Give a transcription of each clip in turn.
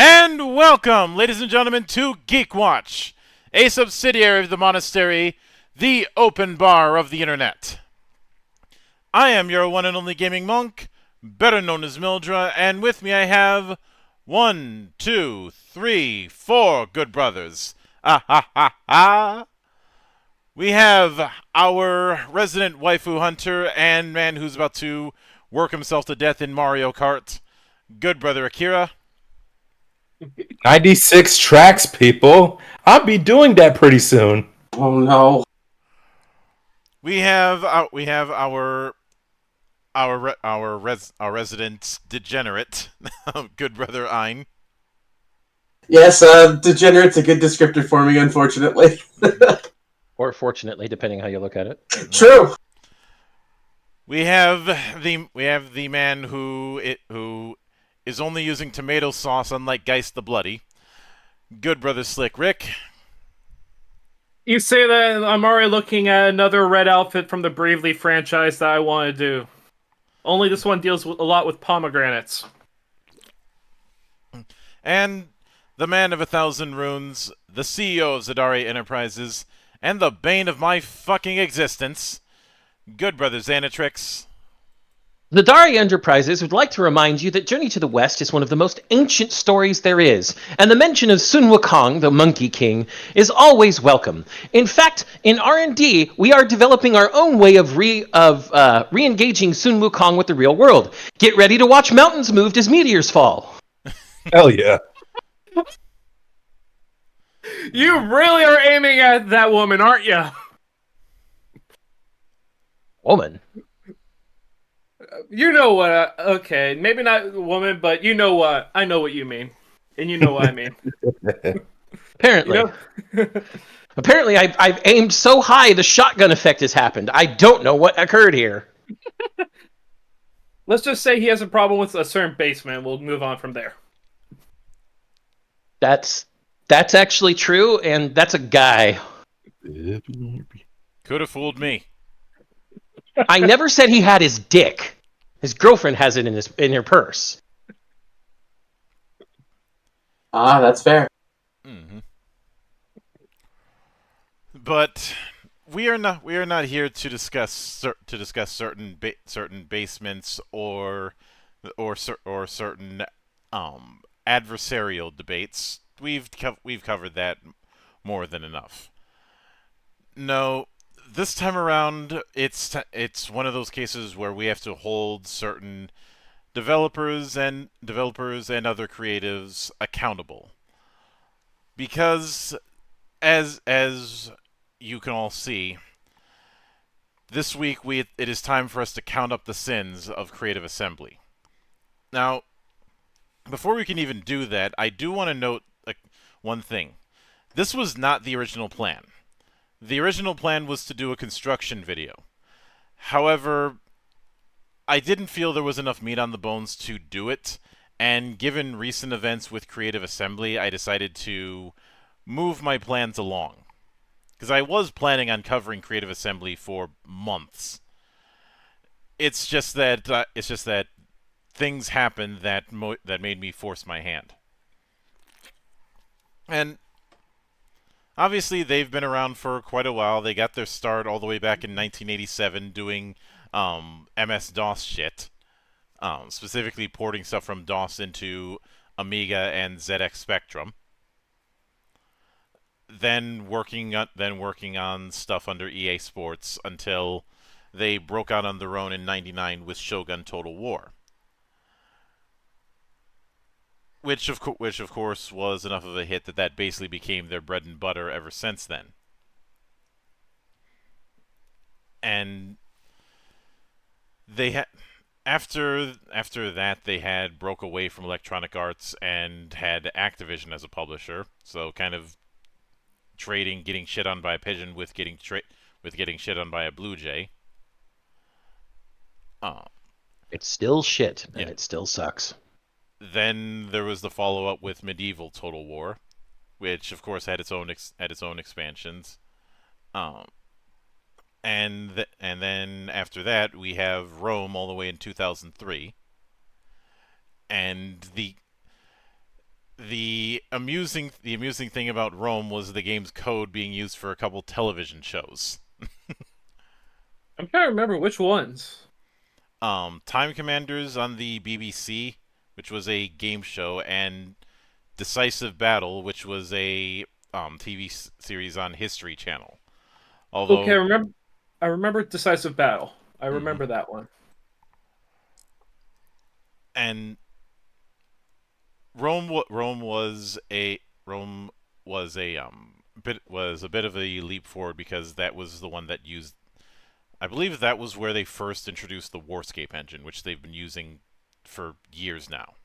And welcome, ladies and gentlemen, to GeekWatch, a subsidiary of the monastery, the open bar of the internet. I am your one and only gaming monk, better known as Mildra, and with me I have 1, 2, 3, 4 good brothers. Ah ha ha ha! We have our resident waifu hunter and man who's about to work himself to death in Mario Kart, good brother Akira. 96 tracks, people. I'll be doing that pretty soon. Oh no. We have our resident degenerate, good brother Ein. Yes, degenerate's a good descriptor for me, unfortunately. Or fortunately, depending how you look at it. True. We have the man who is only using tomato sauce, unlike Geist the Bloody. Good brother Slick Rick. You say that I'm already looking at another red outfit from the Bravely franchise that I want to do. Only this one deals a lot with pomegranates. And the man of 1,000 runes, the CEO of Zadari Enterprises, and the bane of my fucking existence, Good Brother Xanatrix. The Dari Enterprises would like to remind you that Journey to the West is one of the most ancient stories there is, and the mention of Sun Wukong, the Monkey King, is always welcome. In fact, in R&D, we are developing our own way of re-engaging Sun Wukong with the real world. Get ready to watch mountains moved as meteors fall. Hell yeah. You really are aiming at that woman, aren't you? Woman. You know what? Okay, maybe not woman, but you know what? I know what you mean, and you know what I mean. Apparently. You know? Apparently, I've aimed so high the shotgun effect has happened. I don't know what occurred here. Let's just say he has a problem with a certain baseman. We'll move on from there. That's actually true, and that's a guy. Could have fooled me. I never said he had his dick. His girlfriend has it in her purse. Ah, that's fair. Mm-hmm. But we are not here to discuss certain basements or certain adversarial debates. We've covered that more than enough. No, this time around, it's one of those cases where we have to hold certain developers and other creatives accountable, because as you can all see, this week it is time for us to count up the sins of Creative Assembly. Now, before we can even do that, I do want to note one thing. This was not the original plan. The original plan was to do a construction video. However, I didn't feel there was enough meat on the bones to do it, and given recent events with Creative Assembly, I decided to move my plans along. Because I was planning on covering Creative Assembly for months. It's just that things happened that made me force my hand. And obviously, they've been around for quite a while. They got their start all the way back in 1987 doing MS-DOS shit, specifically porting stuff from DOS into Amiga and ZX Spectrum. Then working on stuff under EA Sports until they broke out on their own in '99 with Shogun Total War. Which of course was enough of a hit that basically became their bread and butter ever since then. And they had after that they had broke away from Electronic Arts and had Activision as a publisher, so kind of trading getting shit on by a pigeon with getting shit on by a blue jay. It's still shit, and Yeah. it still sucks. Then there was the follow-up with Medieval Total War, which of course had its own expansions. And then after that we have Rome all the way in 2003. And the amusing thing about Rome was the game's code being used for a couple television shows. I'm trying to remember which ones. Time Commanders on the BBC, which was a game show, and Decisive Battle, which was a TV series on History Channel. Although, Okay, I remember Decisive Battle. I remember that one. And Rome was a bit of a leap forward, because that was the one that used, I believe that was where they first introduced the Warscape engine, which they've been using for years now.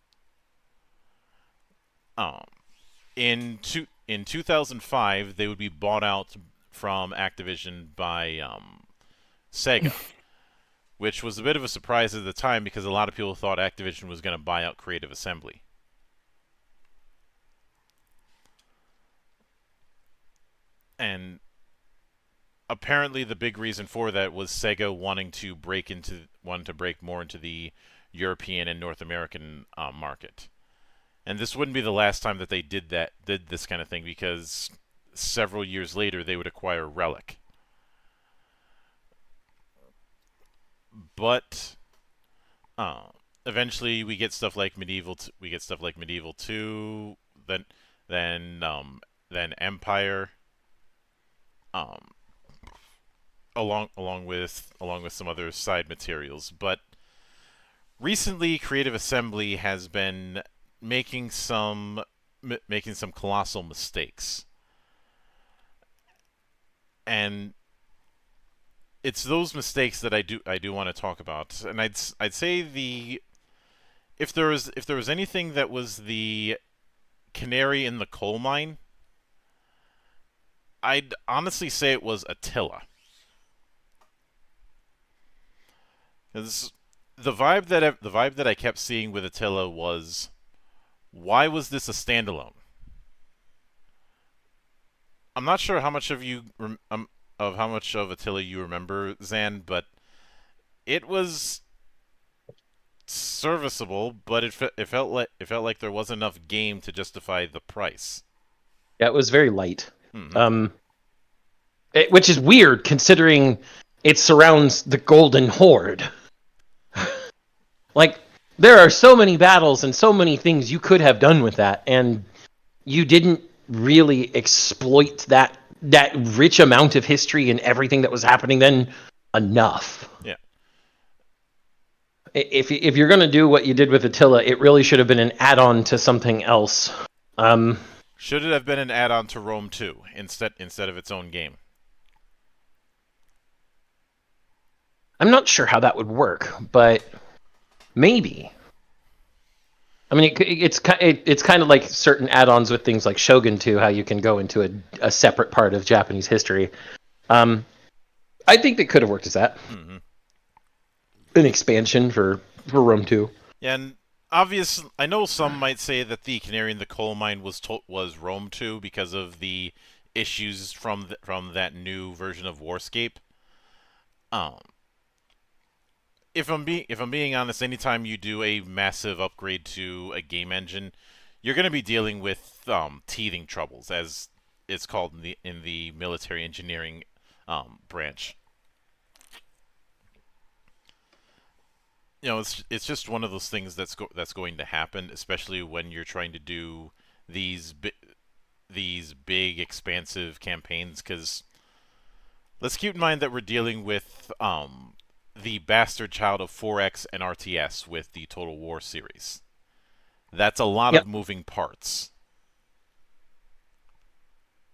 In 2005, they would be bought out from Activision by Sega, which was a bit of a surprise at the time because a lot of people thought Activision was going to buy out Creative Assembly. And apparently the big reason for that was Sega wanting to break more into the European and North American market. And this wouldn't be the last time that they did this kind of thing, because several years later they would acquire Relic. But eventually we get stuff like Medieval. We get stuff like Medieval 2, then Empire, um, along with some other side materials. But recently, Creative Assembly has been making some colossal mistakes, and it's those mistakes that I do want to talk about. And I'd say if there was anything that was the canary in the coal mine, I'd honestly say it was Attila. Because the vibe that I kept seeing with Attila was, why was this a standalone? I'm not sure how much of how much of Attila you remember, Zan, but it was serviceable, but it felt like there wasn't enough game to justify the price. Yeah, it was very light. Mm-hmm. Which is weird considering it surrounds the Golden Horde. Like, there are so many battles and so many things you could have done with that, and you didn't really exploit that rich amount of history and everything that was happening then enough. Yeah. If you're going to do what you did with Attila, it really should have been an add-on to something else. Should it have been an add-on to Rome 2 instead of its own game? I'm not sure how that would work, but maybe. I mean, it's kind of like certain add-ons with things like Shogun 2, how you can go into a separate part of Japanese history. I think they could have worked as that. Mm-hmm. An expansion for Rome 2. Yeah, and obviously, I know some might say that the canary in the coal mine was Rome 2 because of the issues from that new version of Warscape. If I'm being honest, anytime you do a massive upgrade to a game engine, you're going to be dealing with teething troubles, as it's called in the military engineering branch. You know, it's just one of those things that's going to happen, especially when you're trying to do these big expansive campaigns. Because let's keep in mind that we're dealing with the bastard child of 4X and RTS with the Total War series. That's a lot of moving parts.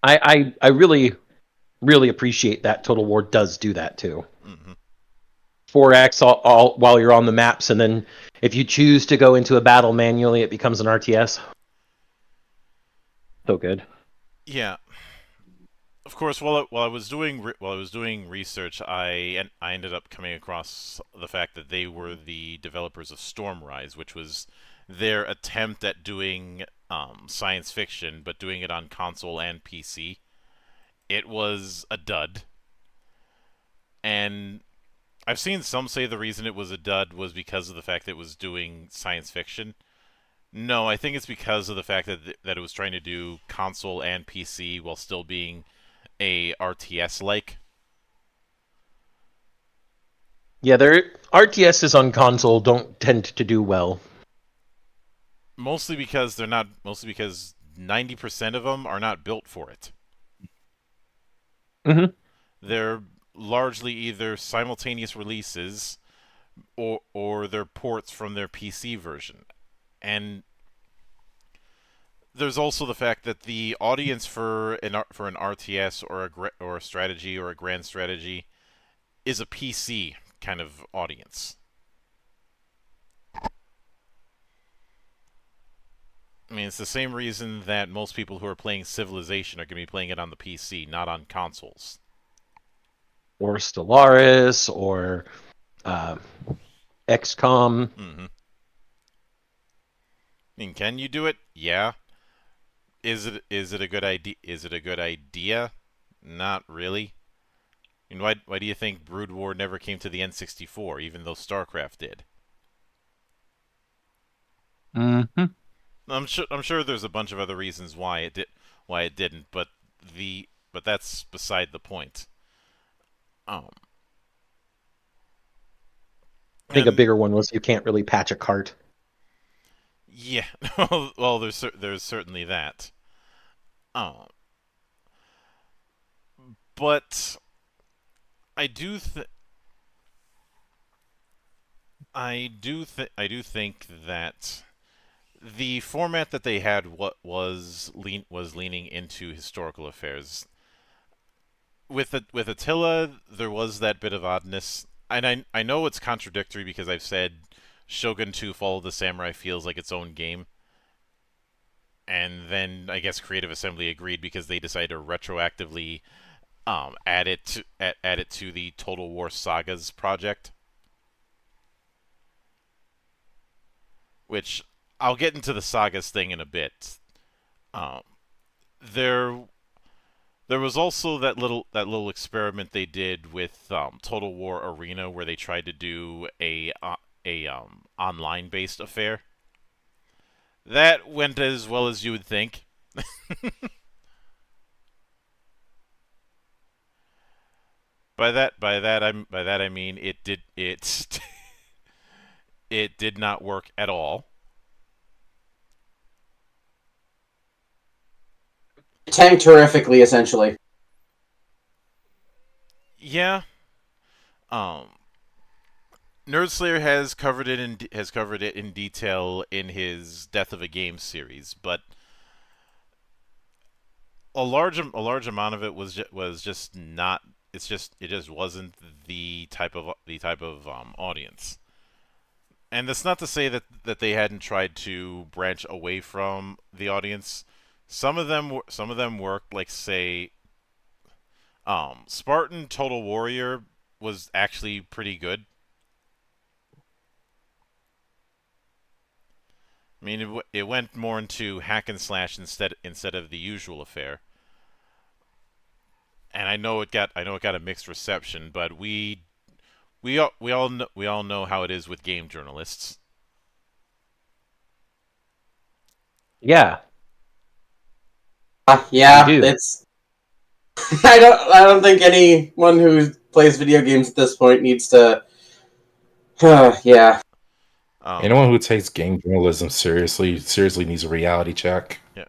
I really, really appreciate that Total War does do that too. Mm-hmm. 4X all while you're on the maps, and then if you choose to go into a battle manually, it becomes an RTS. So good. Yeah. Of course, while I was doing research, I ended up coming across the fact that they were the developers of Stormrise, which was their attempt at doing science fiction, but doing it on console and PC. It was a dud, and I've seen some say the reason it was a dud was because of the fact that it was doing science fiction. No, I think it's because of the fact that it was trying to do console and PC while still being a RTS-like. Yeah, their RTSs on console don't tend to do well. Mostly because 90% of them are not built for it. Mm-hmm. They're largely either simultaneous releases or they're ports from their PC version. And there's also the fact that the audience for an RTS or a strategy or a grand strategy is a PC kind of audience. I mean, it's the same reason that most people who are playing Civilization are going to be playing it on the PC, not on consoles. Or Stellaris, or XCOM. Mm-hmm. I mean, can you do it? Yeah. Is it a good idea? Is it a good idea? Not really. I mean, why do you think Brood War never came to the N64, even though StarCraft did? Mm-hmm. I'm sure there's a bunch of other reasons why it didn't, but that's beside the point. Um, I think a and bigger one was you can't really patch a cart. yeah, well, there's certainly that. Um, but I do th I do think that the format that they had was leaning into historical affairs. With Attila, there was that bit of oddness, and I know it's contradictory because I've said Shogun 2 Fall of the Samurai feels like its own game, and then I guess Creative Assembly agreed because they decided to retroactively add it to the Total War Sagas project, which I'll get into the Sagas thing in a bit. Um, there There was also that little experiment they did with Total War Arena, where they tried to do a online based affair. That went as well as you would think. By that I mean it did not work at all. Tanked horrifically, essentially. Yeah. Um, Nerdslayer has covered it in detail in his Death of a Game series, but a large amount of it was just not. It just wasn't the type of audience. And that's not to say that they hadn't tried to branch away from the audience. Some of them worked, like say Spartan Total Warrior was actually pretty good. I mean, it went more into hack and slash instead of the usual affair. And I know it got a mixed reception, but we all know how it is with game journalists. Yeah, Yeah, you do. it's. I don't think anyone who plays video games at this point needs to. Yeah. Anyone who takes game journalism seriously needs a reality check. Yeah.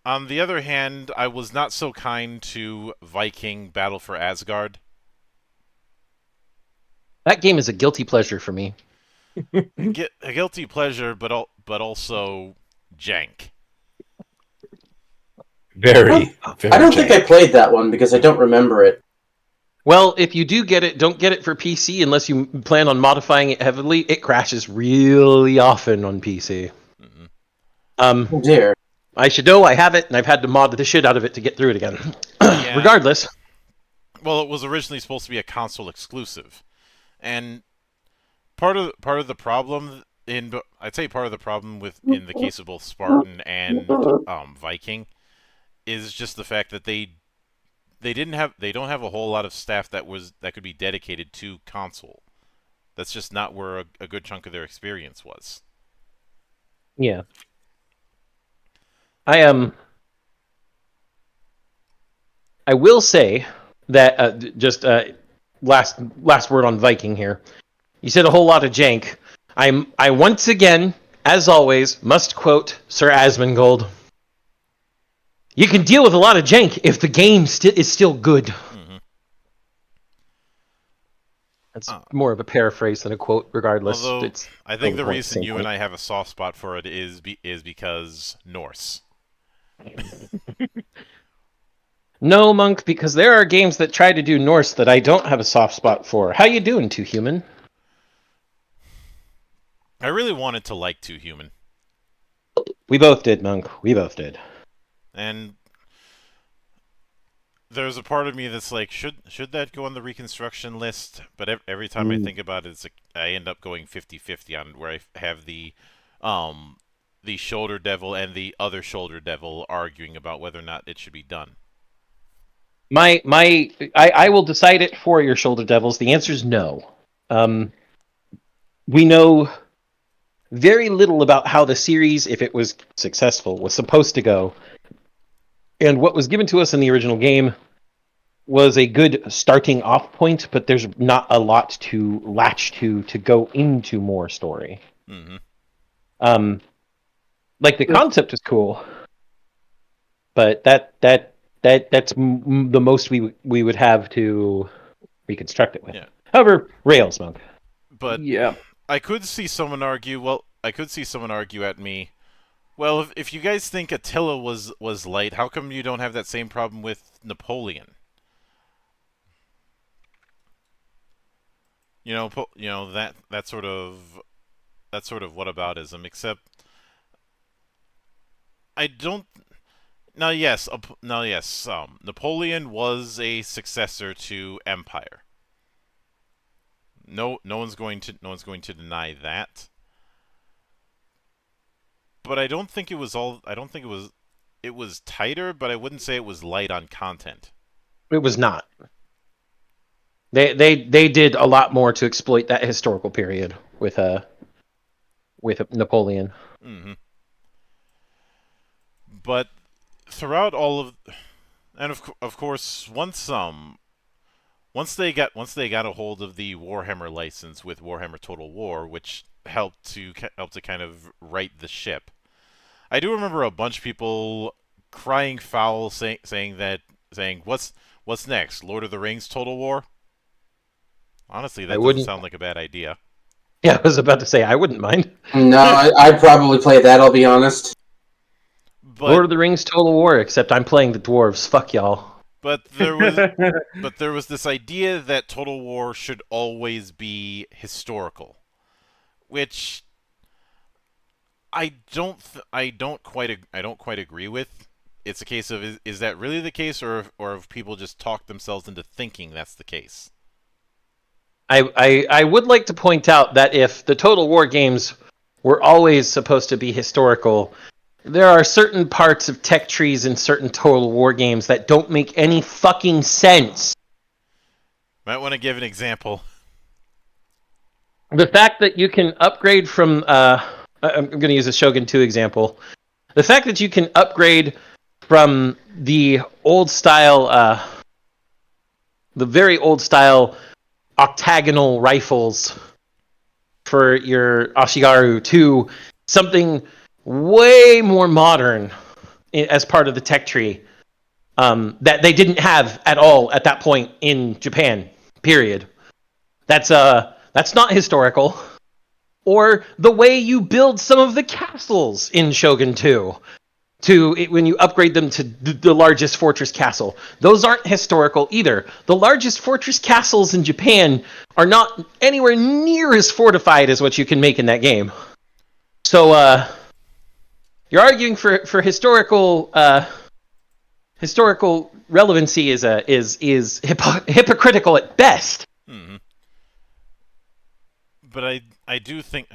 On the other hand, I was not so kind to Viking Battle for Asgard. That game is a guilty pleasure for me. A guilty pleasure, but also jank. Very I don't think I played that one because I don't remember it. Well, if you do get it, don't get it for PC unless you plan on modifying it heavily. It crashes really often on PC. Mm-hmm. Oh dear. I should know I have it, and I've had to mod the shit out of it to get through it again. Yeah. Regardless. Well, it was originally supposed to be a console exclusive, and part of the problem in the case of both Spartan and Viking is just the fact that they don't have a whole lot of staff that could be dedicated to console. That's just not where a good chunk of their experience was. Yeah. I will say that just last word on Viking here. You said a whole lot of jank. I once again, as always, must quote Sir Asmongold. You can deal with a lot of jank if the game is still good. Mm-hmm. That's more of a paraphrase than a quote. Regardless, Although I think the reason you point. and I have a soft spot for it is because Norse. No, Monk, because there are games that try to do Norse that I don't have a soft spot for. How you doing, Two Human? I really wanted to like Two Human. We both did, Monk. We both did. And there's a part of me that's like, should that go on the reconstruction list? But every time I think about it, I end up going 50-50 on where I have the shoulder devil and the other shoulder devil arguing about whether or not it should be done. I will decide it for your shoulder devils. The answer is no. We know very little about how the series, if it was successful, was supposed to go. And what was given to us in the original game was a good starting off point, but there's not a lot to latch to go into more story. Mm-hmm. Like the concept is cool, but that's the most we would have to reconstruct it with. Yeah. However, Rails, Monk. But Yeah. I could see someone argue. Well, I could see someone argue at me. Well, if you guys think Attila was light, how come you don't have that same problem with Napoleon? You know that sort of whataboutism. Except I don't. Now, yes, Napoleon was a successor to Empire. No one's going to deny that. But I don't think it was all. I don't think it was. It was tighter, but I wouldn't say it was light on content. It was not. They did a lot more to exploit that historical period with Napoleon. Mm-hmm. But throughout all of, and of course, once they got a hold of the Warhammer license with Warhammer Total War, which helped to kind of right the ship. I do remember a bunch of people crying foul, saying what's next, Lord of the Rings Total War. Honestly, that doesn't sound like a bad idea. Yeah, I was about to say I wouldn't mind. No, I'd probably play that, I'll be honest. But, Lord of the Rings Total War, except I'm playing the dwarves. Fuck y'all. But there was this idea that Total War should always be historical, which I don't quite agree with. It's a case of is that really the case, or have people just talked themselves into thinking that's the case? I would like to point out that if the Total War games were always supposed to be historical, there are certain parts of tech trees in certain Total War games that don't make any fucking sense. Might want to give an example. The fact that you can upgrade from... I'm going to use a Shogun 2 example. The fact that you can upgrade from the old style... the very old style octagonal rifles for your Ashigaru to something way more modern as part of the tech tree that they didn't have at all at that point in Japan, period. That's not historical. Or the way you build some of the castles in Shogun 2 when you upgrade them to the largest fortress castle. Those aren't historical either. The largest fortress castles in Japan are not anywhere near as fortified as what you can make in that game. So, you're arguing for historical relevancy is hypocritical at best. Mm-hmm. But I do think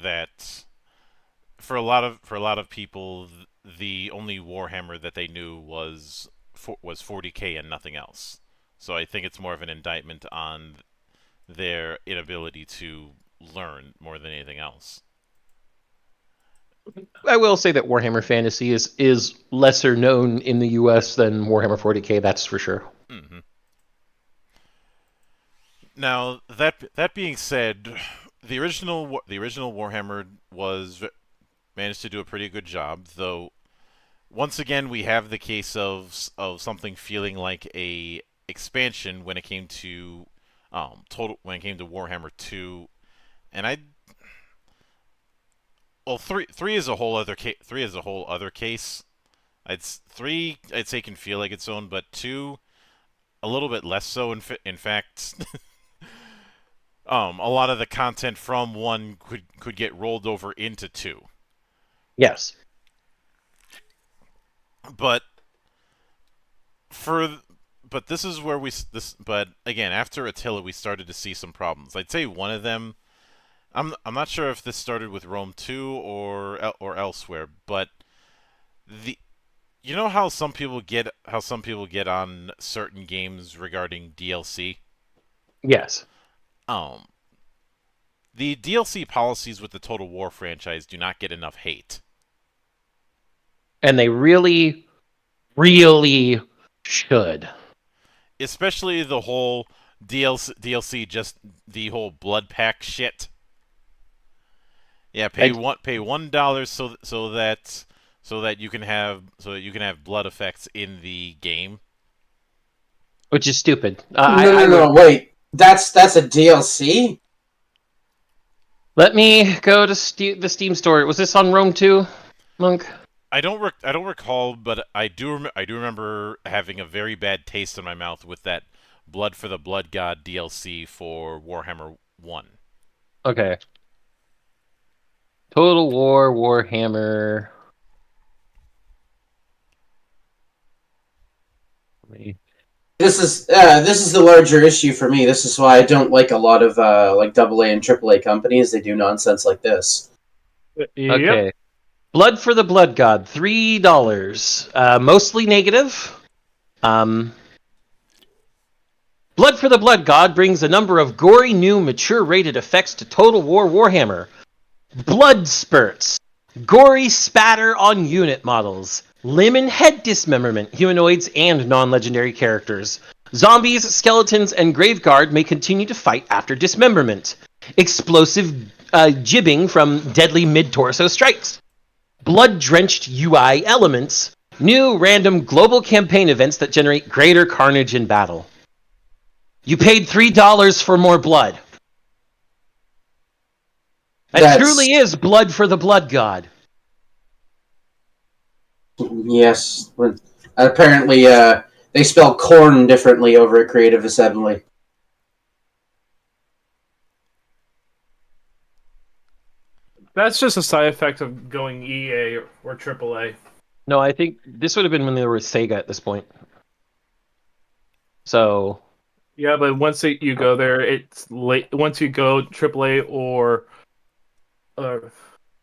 that for a lot of people, the only Warhammer that they knew was 40K and nothing else. So I think it's more of an indictment on their inability to learn more than anything else. I will say that Warhammer Fantasy is lesser known in the U.S. than Warhammer 40K. That's for sure. Mm-hmm. Now that being said, the original Warhammer managed to do a pretty good job, though. Once again, we have the case of something feeling like a expansion when it came to Warhammer 2, and three is a whole other case. Three I'd say can feel like its own, but 2 a little bit less so. In fact, a lot of the content from 1 could get rolled over into 2. Yes. But this is where but again, after Attila we started to see some problems. I'd say one of them, I'm not sure if this started with Rome 2 or elsewhere, but you know how some people get on certain games regarding DLC? Yes. the DLC policies with the Total War franchise do not get enough hate. And they really, really should. Especially the whole DLC, just the whole blood pack shit. Yeah, pay $1 so that you can have blood effects in the game. Which is stupid. No, wait. That's a DLC? Let me go to the Steam store. Was this on Rome 2, Monk? I don't recall, but I do remember having a very bad taste in my mouth with that Blood for the Blood God DLC for Warhammer 1. Okay. Total War, Warhammer. This is the larger issue for me. This is why I don't like a lot of like AA and AAA companies. They do nonsense like this. Okay. Blood for the Blood God, $3. Mostly negative. Blood for the Blood God brings a number of gory, new, mature-rated effects to Total War Warhammer. Blood spurts, gory spatter on unit models, limb and head dismemberment, humanoids and non-legendary characters. Zombies, skeletons, and Graveguard may continue to fight after dismemberment. Explosive jibbing from deadly mid-torso strikes. Blood-drenched UI elements. New random global campaign events that generate greater carnage in battle. You paid $3 for more blood. That truly is blood for the Blood God. Yes. Apparently, they spell corn differently over at Creative Assembly. That's just a side effect of going EA or AAA. No, I think this would have been when they were with Sega at this point. So... Yeah, but once you go there, it's late. Once you go AAA or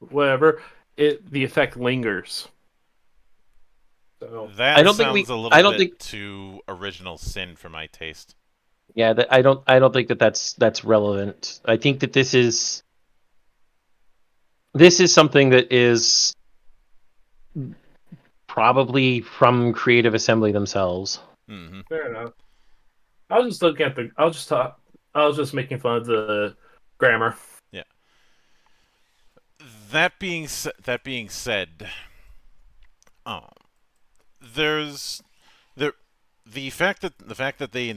whatever, the effect lingers. So that I don't sounds think a little bit too original sin for my taste. Yeah, I don't think that's relevant. I think that this is something that is probably from Creative Assembly themselves. Mm-hmm. Fair enough. I was just looking at I was just making fun of the grammar. Yeah. That being said, there's the fact that the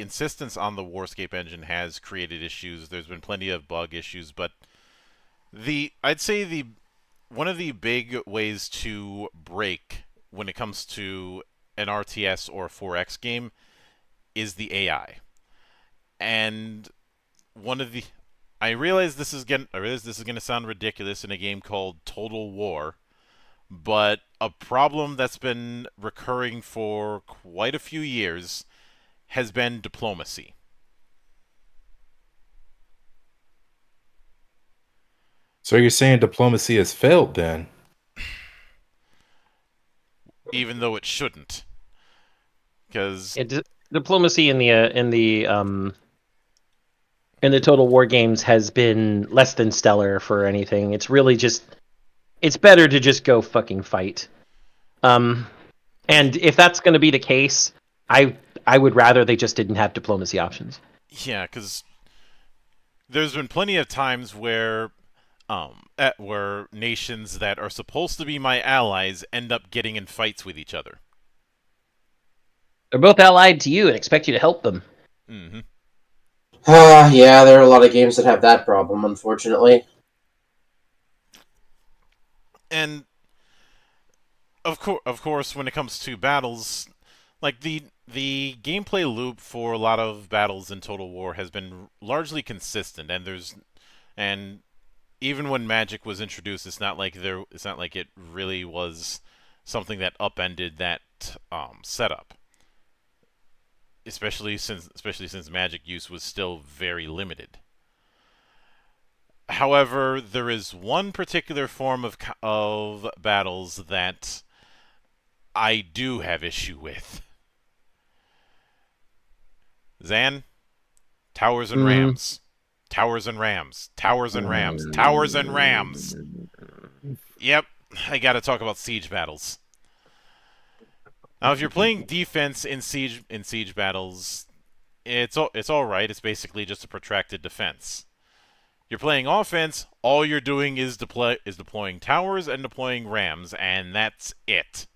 insistence on the Warscape engine has created issues. There's been plenty of bug issues, but I'd say one of the big ways to break when it comes to an RTS or 4X game is the AI. And I realize this is going to sound ridiculous in a game called Total War, but a problem that's been recurring for quite a few years has been diplomacy. So you're saying diplomacy has failed then? Even though it shouldn't. Because diplomacy in the Total War games has been less than stellar for anything. It's really just, it's better to just go fucking fight. And if that's going to be the case, I would rather they just didn't have diplomacy options. Yeah, because there's been plenty of times where nations that are supposed to be my allies end up getting in fights with each other. They're both allied to you and expect you to help them. Mm-hmm. Yeah, there are a lot of games that have that problem, unfortunately. And of course, when it comes to battles, like the gameplay loop for a lot of battles in Total War has been largely consistent, and even when Magic was introduced, it's not like it really was something that upended that setup. Especially since Magic use was still very limited. However, there is one particular form of battles that I do have issue with. Zan, towers and rams. Towers and Rams. Towers and Rams. Towers and Rams. Yep, I gotta talk about siege battles. Now, if you're playing defense in siege battles, it's all right. It's basically just a protracted defense. You're playing offense. All you're doing is deploying towers and deploying rams, and that's it.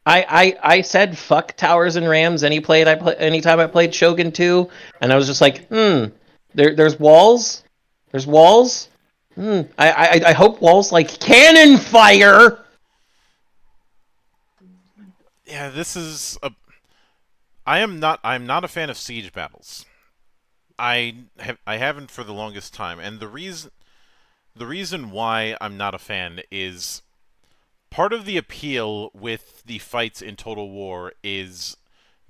I said fuck towers and rams anytime I played Shogun 2, and I was just like, there's walls, there's walls. I hope walls like cannon fire. Yeah, this is a. I'm not a fan of siege battles. I haven't for the longest time, and the reason why I'm not a fan is part of the appeal with the fights in Total War is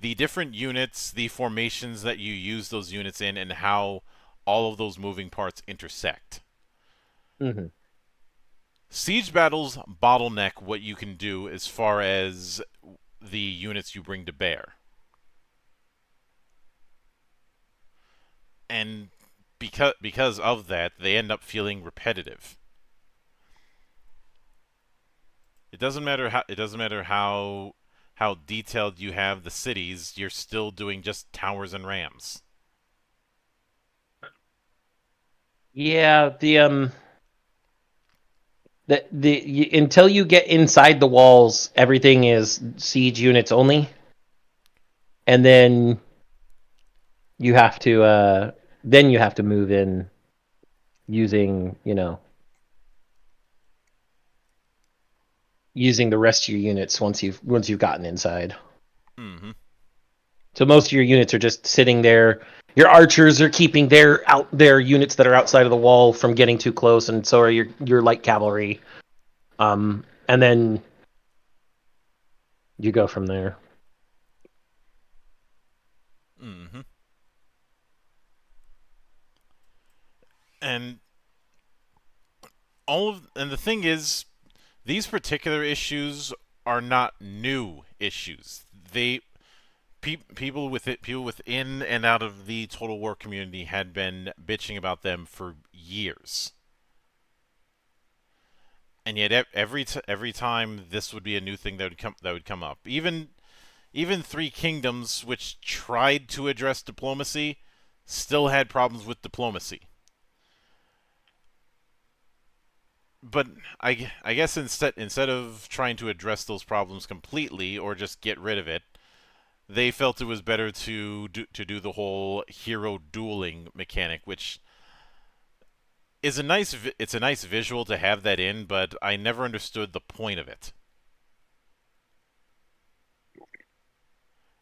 the different units, the formations that you use those units in, and how all of those moving parts intersect. Mm-hmm. Siege battles bottleneck what you can do as far as the units you bring to bear. And because of that, they end up feeling repetitive. It doesn't matter how detailed you have the cities, you're still doing just towers and rams. Yeah, until you get inside the walls, everything is siege units only, and then you have to move in using using the rest of your units once you've gotten inside. Mm-hmm. So most of your units are just sitting there. Your archers are keeping their units that are outside of the wall from getting too close, and so are your light cavalry. And then you go from there. Mm-hmm. And the thing is, these particular issues are not new issues. People within and out of the Total War community had been bitching about them for years. And yet every time this would be a new thing that would come up. Even Three Kingdoms, which tried to address diplomacy, still had problems with diplomacy. But I guess instead of trying to address those problems completely or just get rid of it, they felt it was better to do the whole hero dueling mechanic, which is a nice visual to have that in, but I never understood the point of it.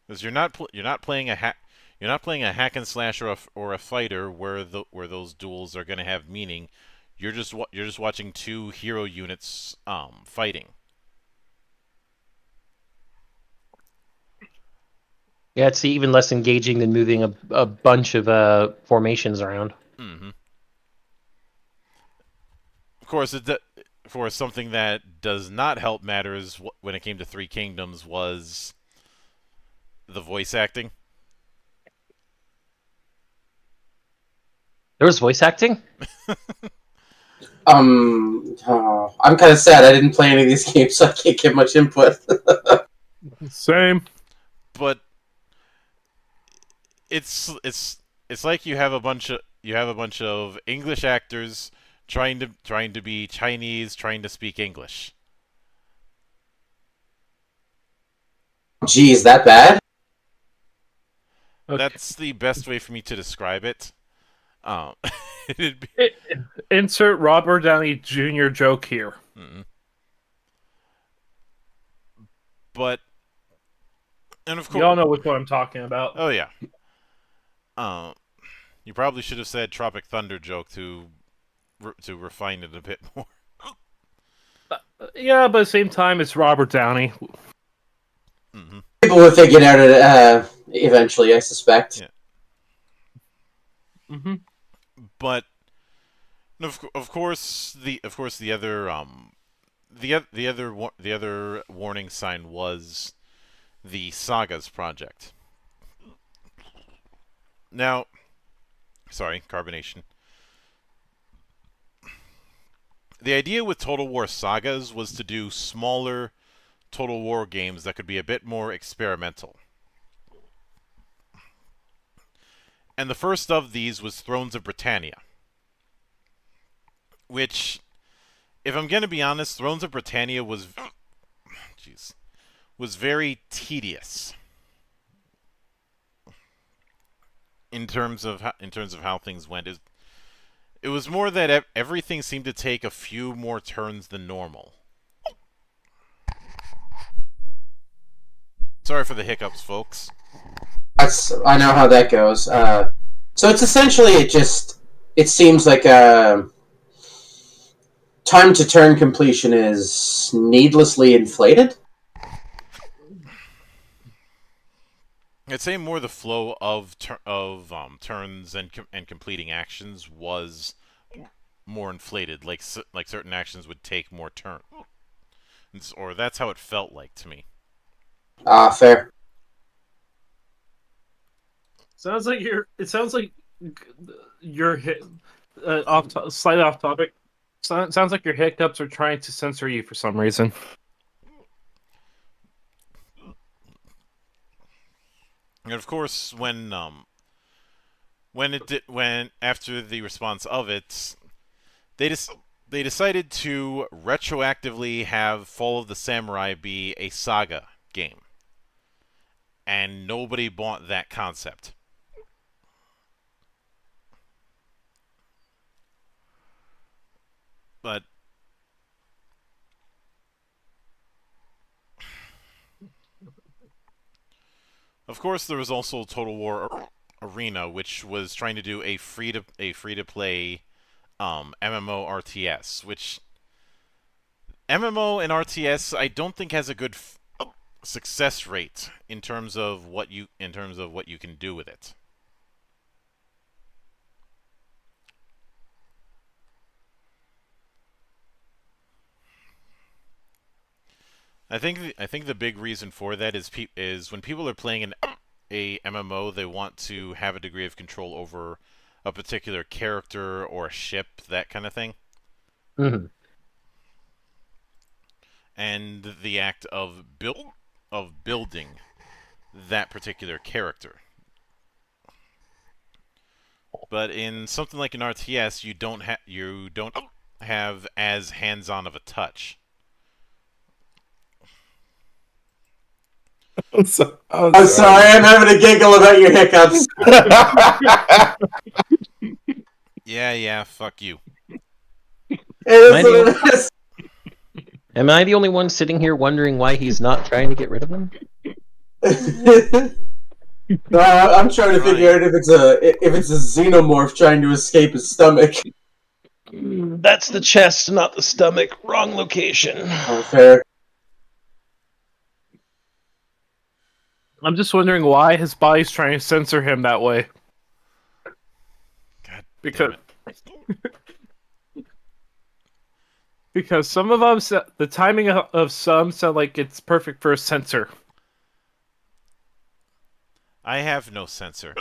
Because you're not playing a hack and slash or a fighter where those duels are going to have meaning. You're just watching two hero units fighting. Yeah, it's even less engaging than moving a bunch of formations around. Mm-hmm. Of course, something that does not help matters when it came to Three Kingdoms was the voice acting. There was voice acting? I'm kind of sad. I didn't play any of these games, so I can't give much input. Same. But it's like you have a bunch of English actors trying to be Chinese, trying to speak English. Geez, that bad? Okay. That's the best way for me to describe it. It'd be... Insert Robert Downey Jr. joke here. Mm-hmm. But, and of course, Y'all know which one I'm talking about. Oh yeah. You probably should have said Tropic Thunder joke to refine it a bit more. Yeah, but at the same time, it's Robert Downey. Mm-hmm. People will figure it out eventually, I suspect. Yeah. Mm-hmm. But of course the other the other warning sign was the Sagas project. Now, sorry, carbonation. The idea with Total War Sagas was to do smaller Total War games that could be a bit more experimental. And the first of these was Thrones of Britannia, which, if I'm going to be honest, Thrones of Britannia was very tedious in terms of how things went. It was more that everything seemed to take a few more turns than normal. Sorry for the hiccups, folks. I know how that goes. So it's essentially it seems like time to turn completion is needlessly inflated. I'd say more the flow of turns and completing actions was more inflated. Like certain actions would take more turns, or that's how it felt like to me. Fair. It sounds like you're slightly off topic. Sounds like your hiccups are trying to censor you for some reason. And of course, when after the response of it, they decided to retroactively have Fall of the Samurai be a saga game, and nobody bought that concept. But of course, there was also Total War Arena, which was trying to do a free to play MMO RTS, which MMO and RTS I don't think has a good success rate in terms of what you can do with it. I think the big reason for that is when people are playing a MMO, they want to have a degree of control over a particular character or a ship, that kind of thing. Mm-hmm. And the act of building that particular character. But in something like an RTS, you don't have as hands-on of a touch. I'm sorry, I'm having a giggle about your hiccups. Yeah, fuck you. Am I the only one sitting here wondering why he's not trying to get rid of them? I'm trying to figure out if it's a xenomorph trying to escape his stomach. That's the chest, not the stomach. Wrong location. Oh, fair. I'm just wondering why his body's trying to censor him that way. God Because damn it. because some of them, the timing of some sound like it's perfect for a censor. I have no censor.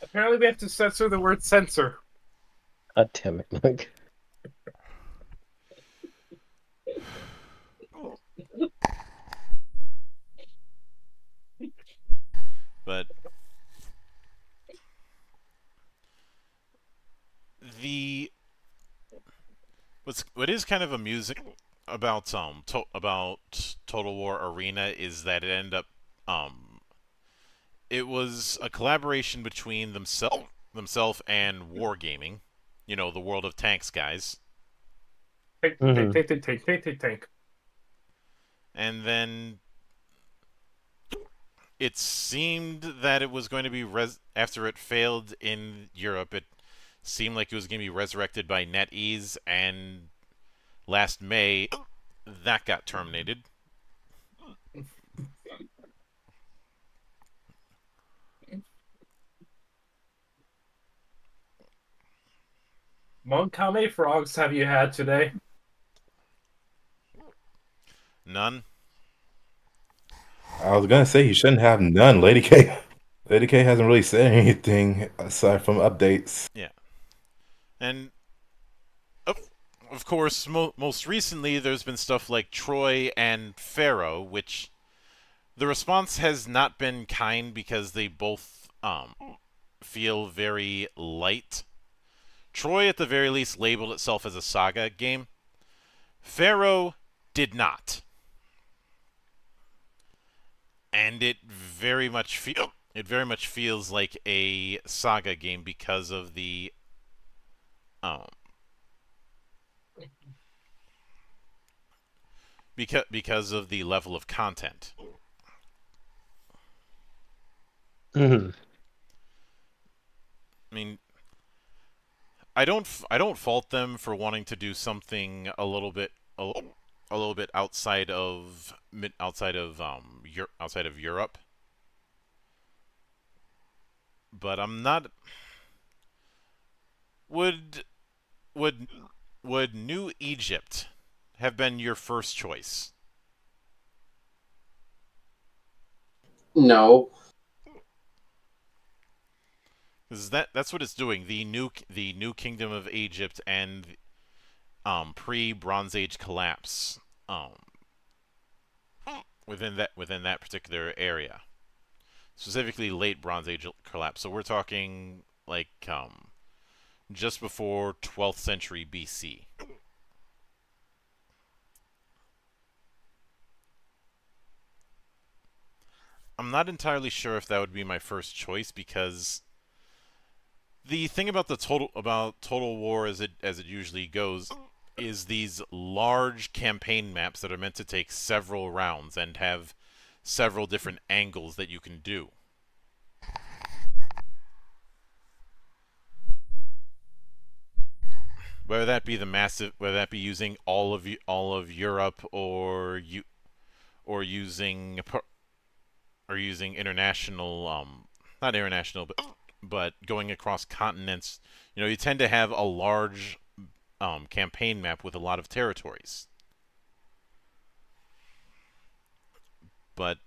Apparently, we have to censor the word censor. God damn it, Mike. But what is kind of amusing about Total War Arena is that it ended up it was a collaboration between themselves and Wargaming, the World of Tanks guys. Tank. And then it seemed that it was going to be after it failed in Europe, it seemed like it was going to be resurrected by NetEase, and last May that got terminated. Monk, how many frogs have you had today? None. I was gonna say he shouldn't have none. Lady K hasn't really said anything aside from updates. Yeah. And of course, most recently, there's been stuff like Troy and Pharaoh, which the response has not been kind because they both feel very light. Troy, at the very least, labeled itself as a saga game. Pharaoh did not, and it very much feels like a saga game because of the um, because of the level of content. Mm-hmm. I mean, I don't fault them for wanting to do something a little bit outside of outside of Europe, but I'm not. Would would would New Egypt have been your first choice? No. Because that's what it's doing. The new Kingdom of Egypt and pre Bronze Age collapse within that particular area, specifically late Bronze Age collapse. So we're talking like just before 12th century BC. I'm not entirely sure if that would be my first choice because the thing about Total War as it usually goes is these large campaign maps that are meant to take several rounds and have several different angles that you can do. Whether that be whether that be using all of Europe or using international not international but going across continents. You know, you tend to have a large campaign map with a lot of territories. But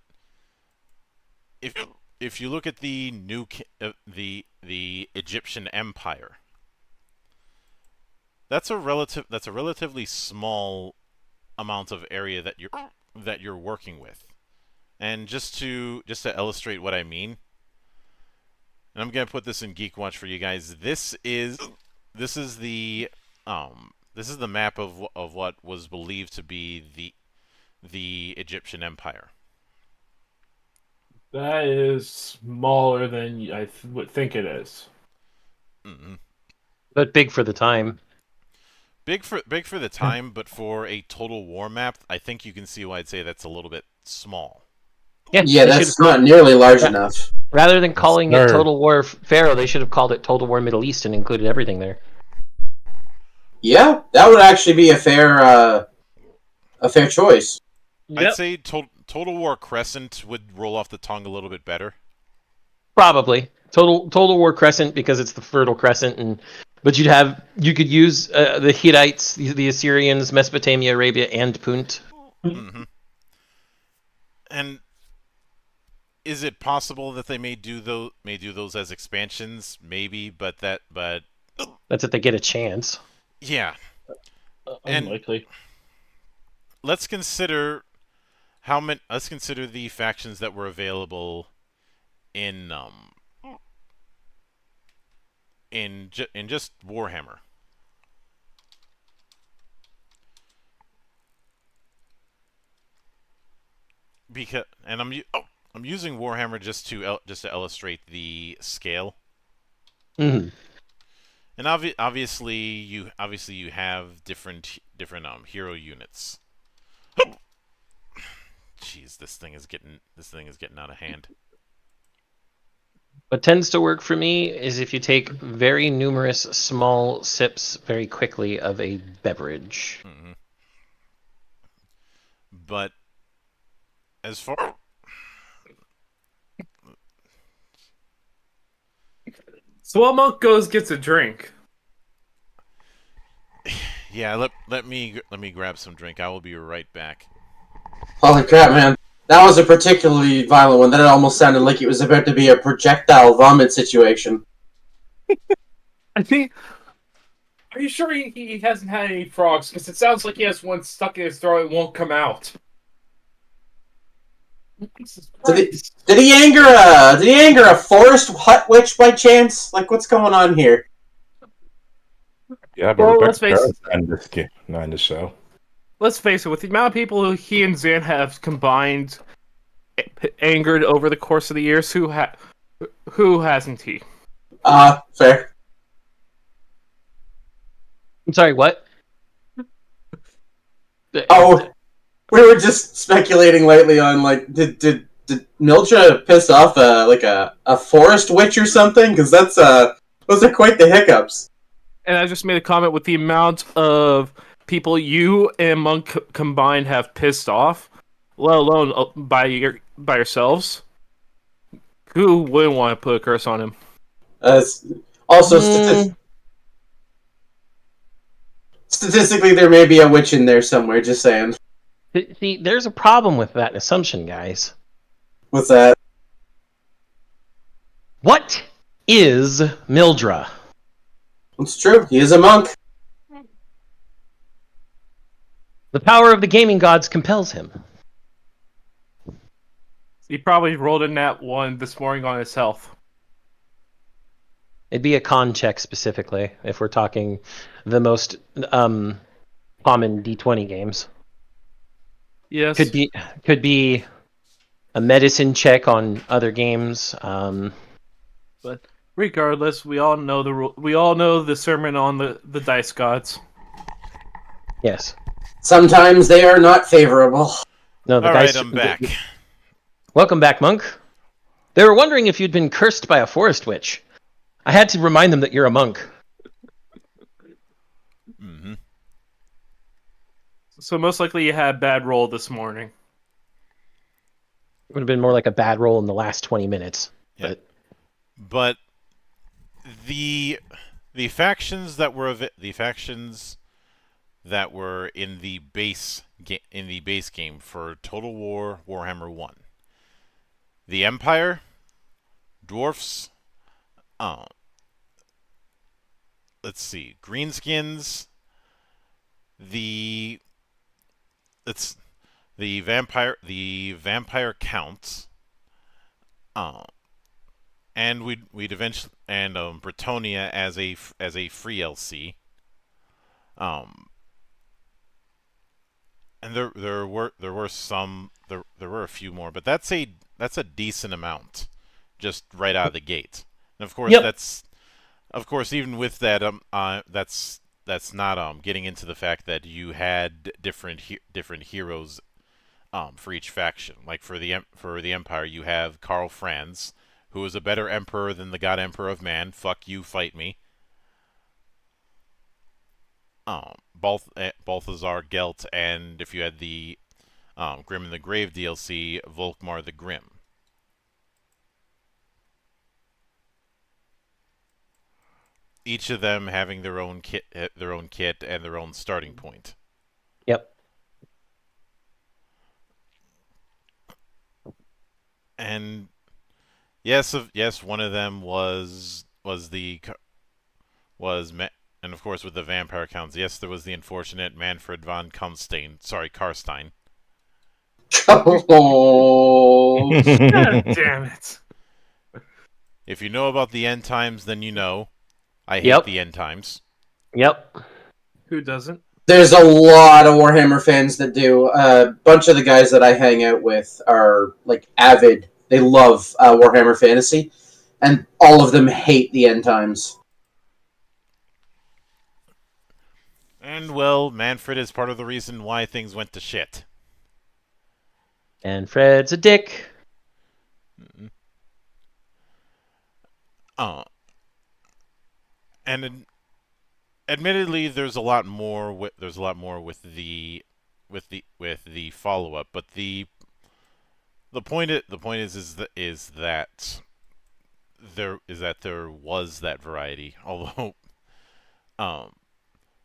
if you look at the Egyptian Empire, that's a relatively small amount of area that you're working with. And just to illustrate what I mean, and I'm gonna put this in GeekWatch for you guys. This is the map of what was believed to be the Egyptian Empire. That is smaller than I would think it is. Mm-hmm. But big for the time. Big for the time, but for a Total War map, I think you can see why I'd say that's a little bit small. Yeah, they that's not nearly large enough. Rather than calling it Sir. Total War Pharaoh, they should have called it Total War Middle East and included everything there. Yeah, that would actually be a fair choice. I'd say Total War Crescent would roll off the tongue a little bit better. Probably Total War Crescent because it's the Fertile Crescent, but you could use the Hittites, the Assyrians, Mesopotamia, Arabia, and Punt. Mm-hmm. And is it possible that they may do those as expansions? Maybe, but that's if they get a chance. Yeah. And Unlikely. let's consider the factions that were available in just Warhammer. Because I'm using Warhammer just to illustrate the scale. Mm-hmm. And obviously you have different hero units. Jeez, this thing is getting out of hand. What tends to work for me is if you take very numerous small sips very quickly of a beverage. Mm-hmm. But as far So while Monk gets a drink. Yeah, let me grab some drink. I will be right back. Holy crap, man. That was a particularly violent one. That almost sounded like it was about to be a projectile vomit situation. I think. Are you sure he hasn't had any frogs? Because it sounds like he has one stuck in his throat and won't come out. Jesus Christ. Did he anger a forest hut witch by chance? Like, what's going on here? Yeah, but Well, Rebecca let's face Ferris not in this game, not in this show. Let's face it, with the amount of people who he and Zan have combined, angered over the course of the years, who hasn't he? Fair. I'm sorry, what? Oh, we were just speculating lately on, like, did Mildra piss off a forest witch or something? Because those are quite the hiccups. And I just made a comment with the amount of people you and Monk combined have pissed off, let alone by yourselves. Who wouldn't want to put a curse on him? Also, statistically, there may be a witch in there somewhere. Just saying. See, there's a problem with that assumption, guys. What's that? What is Mildra? It's true. He is a monk. The power of the gaming gods compels him. He probably rolled a nat 1 this morning on his health. It'd be a con check specifically, if we're talking the most common D20 games. Yes. Could be a medicine check on other games. But regardless, we all know the sermon on the dice gods. Yes. Sometimes they are not favorable. No, the All dice. right, I'm back. Welcome back, Monk. They were wondering if you'd been cursed by a forest witch. I had to remind them that you're a monk. Mm-hmm. So most likely you had a bad roll this morning. It would have been more like a bad roll in the last 20 minutes. Yeah. But the factions that were in the base game for Total War Warhammer 1. The Empire, Dwarfs, let's see, Greenskins, the vampire counts, and we'd eventually Bretonia as a free LC, and there were a few more, but that's a decent amount, just right out of the gate. And of course, even with that, that's not getting into the fact that you had different heroes for each faction. Like for the Empire, you have Karl Franz, who is a better emperor than the God Emperor of Man. Fuck you, fight me. Balthazar Gelt, and if you had the Grim in the Grave DLC, Volkmar the Grim. Each of them having their own kit, and their own starting point. Yep. And yes, one of them was and of course with the vampire counts, yes, there was the unfortunate Manfred von Karstein. Oh. God damn it. If you know about the end times, then you know. I hate Yep. the end times. Yep. Who doesn't? There's a lot of Warhammer fans that do. A bunch of the guys that I hang out with are like avid. They love Warhammer Fantasy, and all of them hate the end times. And well, Manfred is part of the reason why things went to shit. And Fred's a dick. And admittedly, there's a lot more with the follow up, but the point is that there was that variety. Although,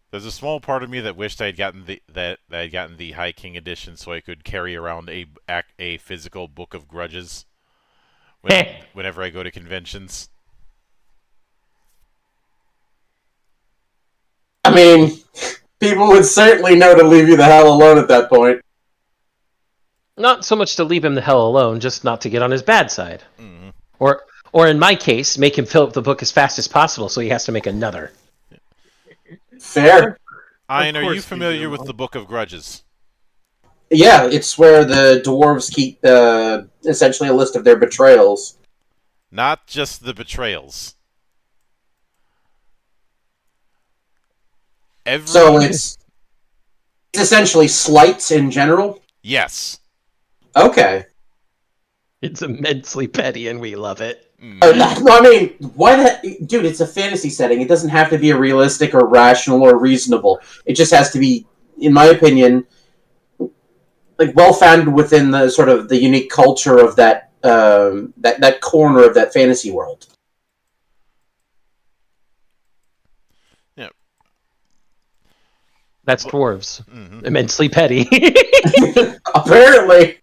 There's a small part of me that wished I'd gotten the High King edition so I could carry around a physical book of grudges whenever I go to conventions. I mean, people would certainly know to leave you the hell alone at that point. Not so much to leave him the hell alone, just not to get on his bad side. Mm-hmm. Or in my case, make him fill up the book as fast as possible so he has to make another. Fair. Ian, Of are you course familiar do. with the Book of Grudges? Yeah, it's where the dwarves keep essentially a list of their betrayals. Not just the betrayals. So it's essentially slights in general. Yes. Okay. It's immensely petty and we love it. I mean, why the dude? It's a fantasy setting. It doesn't have to be a realistic or rational or reasonable. It just has to be, in my opinion, like well-founded within the sort of the unique culture of that that corner of that fantasy world. Yeah. That's dwarves. Mm-hmm. Immensely petty. Apparently,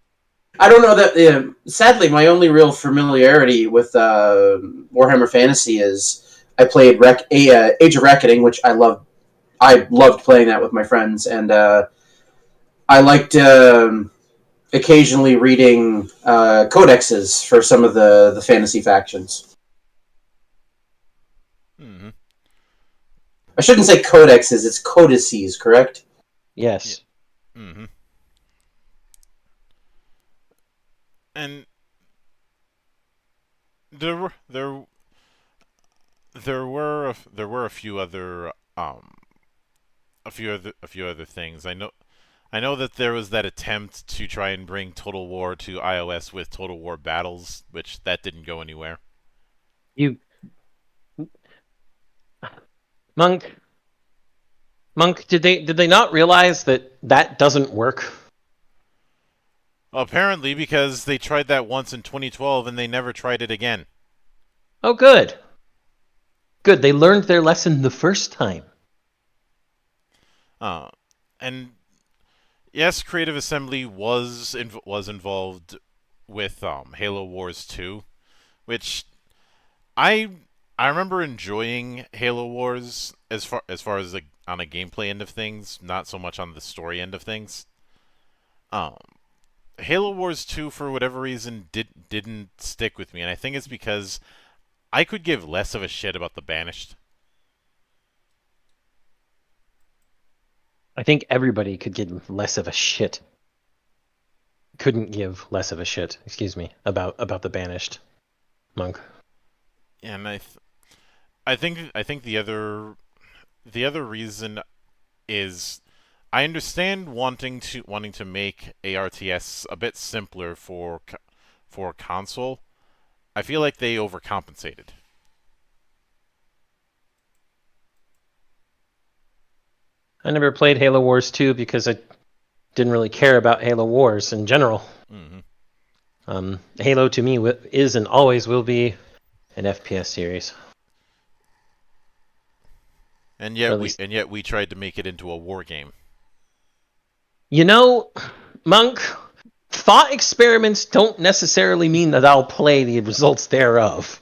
I don't know that. Sadly, my only real familiarity with Warhammer Fantasy is I played Age of Reckoning, which I loved. I loved playing that with my friends, and I liked occasionally reading codexes for some of the fantasy factions. Mm-hmm. I shouldn't say codexes; it's codices, correct? Yes. Mm-hmm. And there were a few other things. I know that there was that attempt to try and bring Total War to iOS with Total War Battles, which that didn't go anywhere. You Monk, did they not realize that doesn't work? Apparently, because they tried that once in 2012 and they never tried it again. Oh, good. Good, they learned their lesson the first time. And yes, Creative Assembly was involved with Halo Wars 2, which I remember enjoying Halo Wars as far as like, on a gameplay end of things, not so much on the story end of things. Halo Wars 2, for whatever reason, didn't stick with me, and I think it's because I could give less of a shit about the Banished. I think everybody could give less of a shit. Couldn't give less of a shit, excuse me, about the Banished, Monk. And I think the other reason is I understand wanting to make ARTS a bit simpler for console. I feel like they overcompensated. I never played Halo Wars 2 because I didn't really care about Halo Wars in general. Mm-hmm. Halo to me is and always will be an FPS series. And yet we tried to make it into a war game. You know, Monk, thought experiments don't necessarily mean that I'll play the results thereof.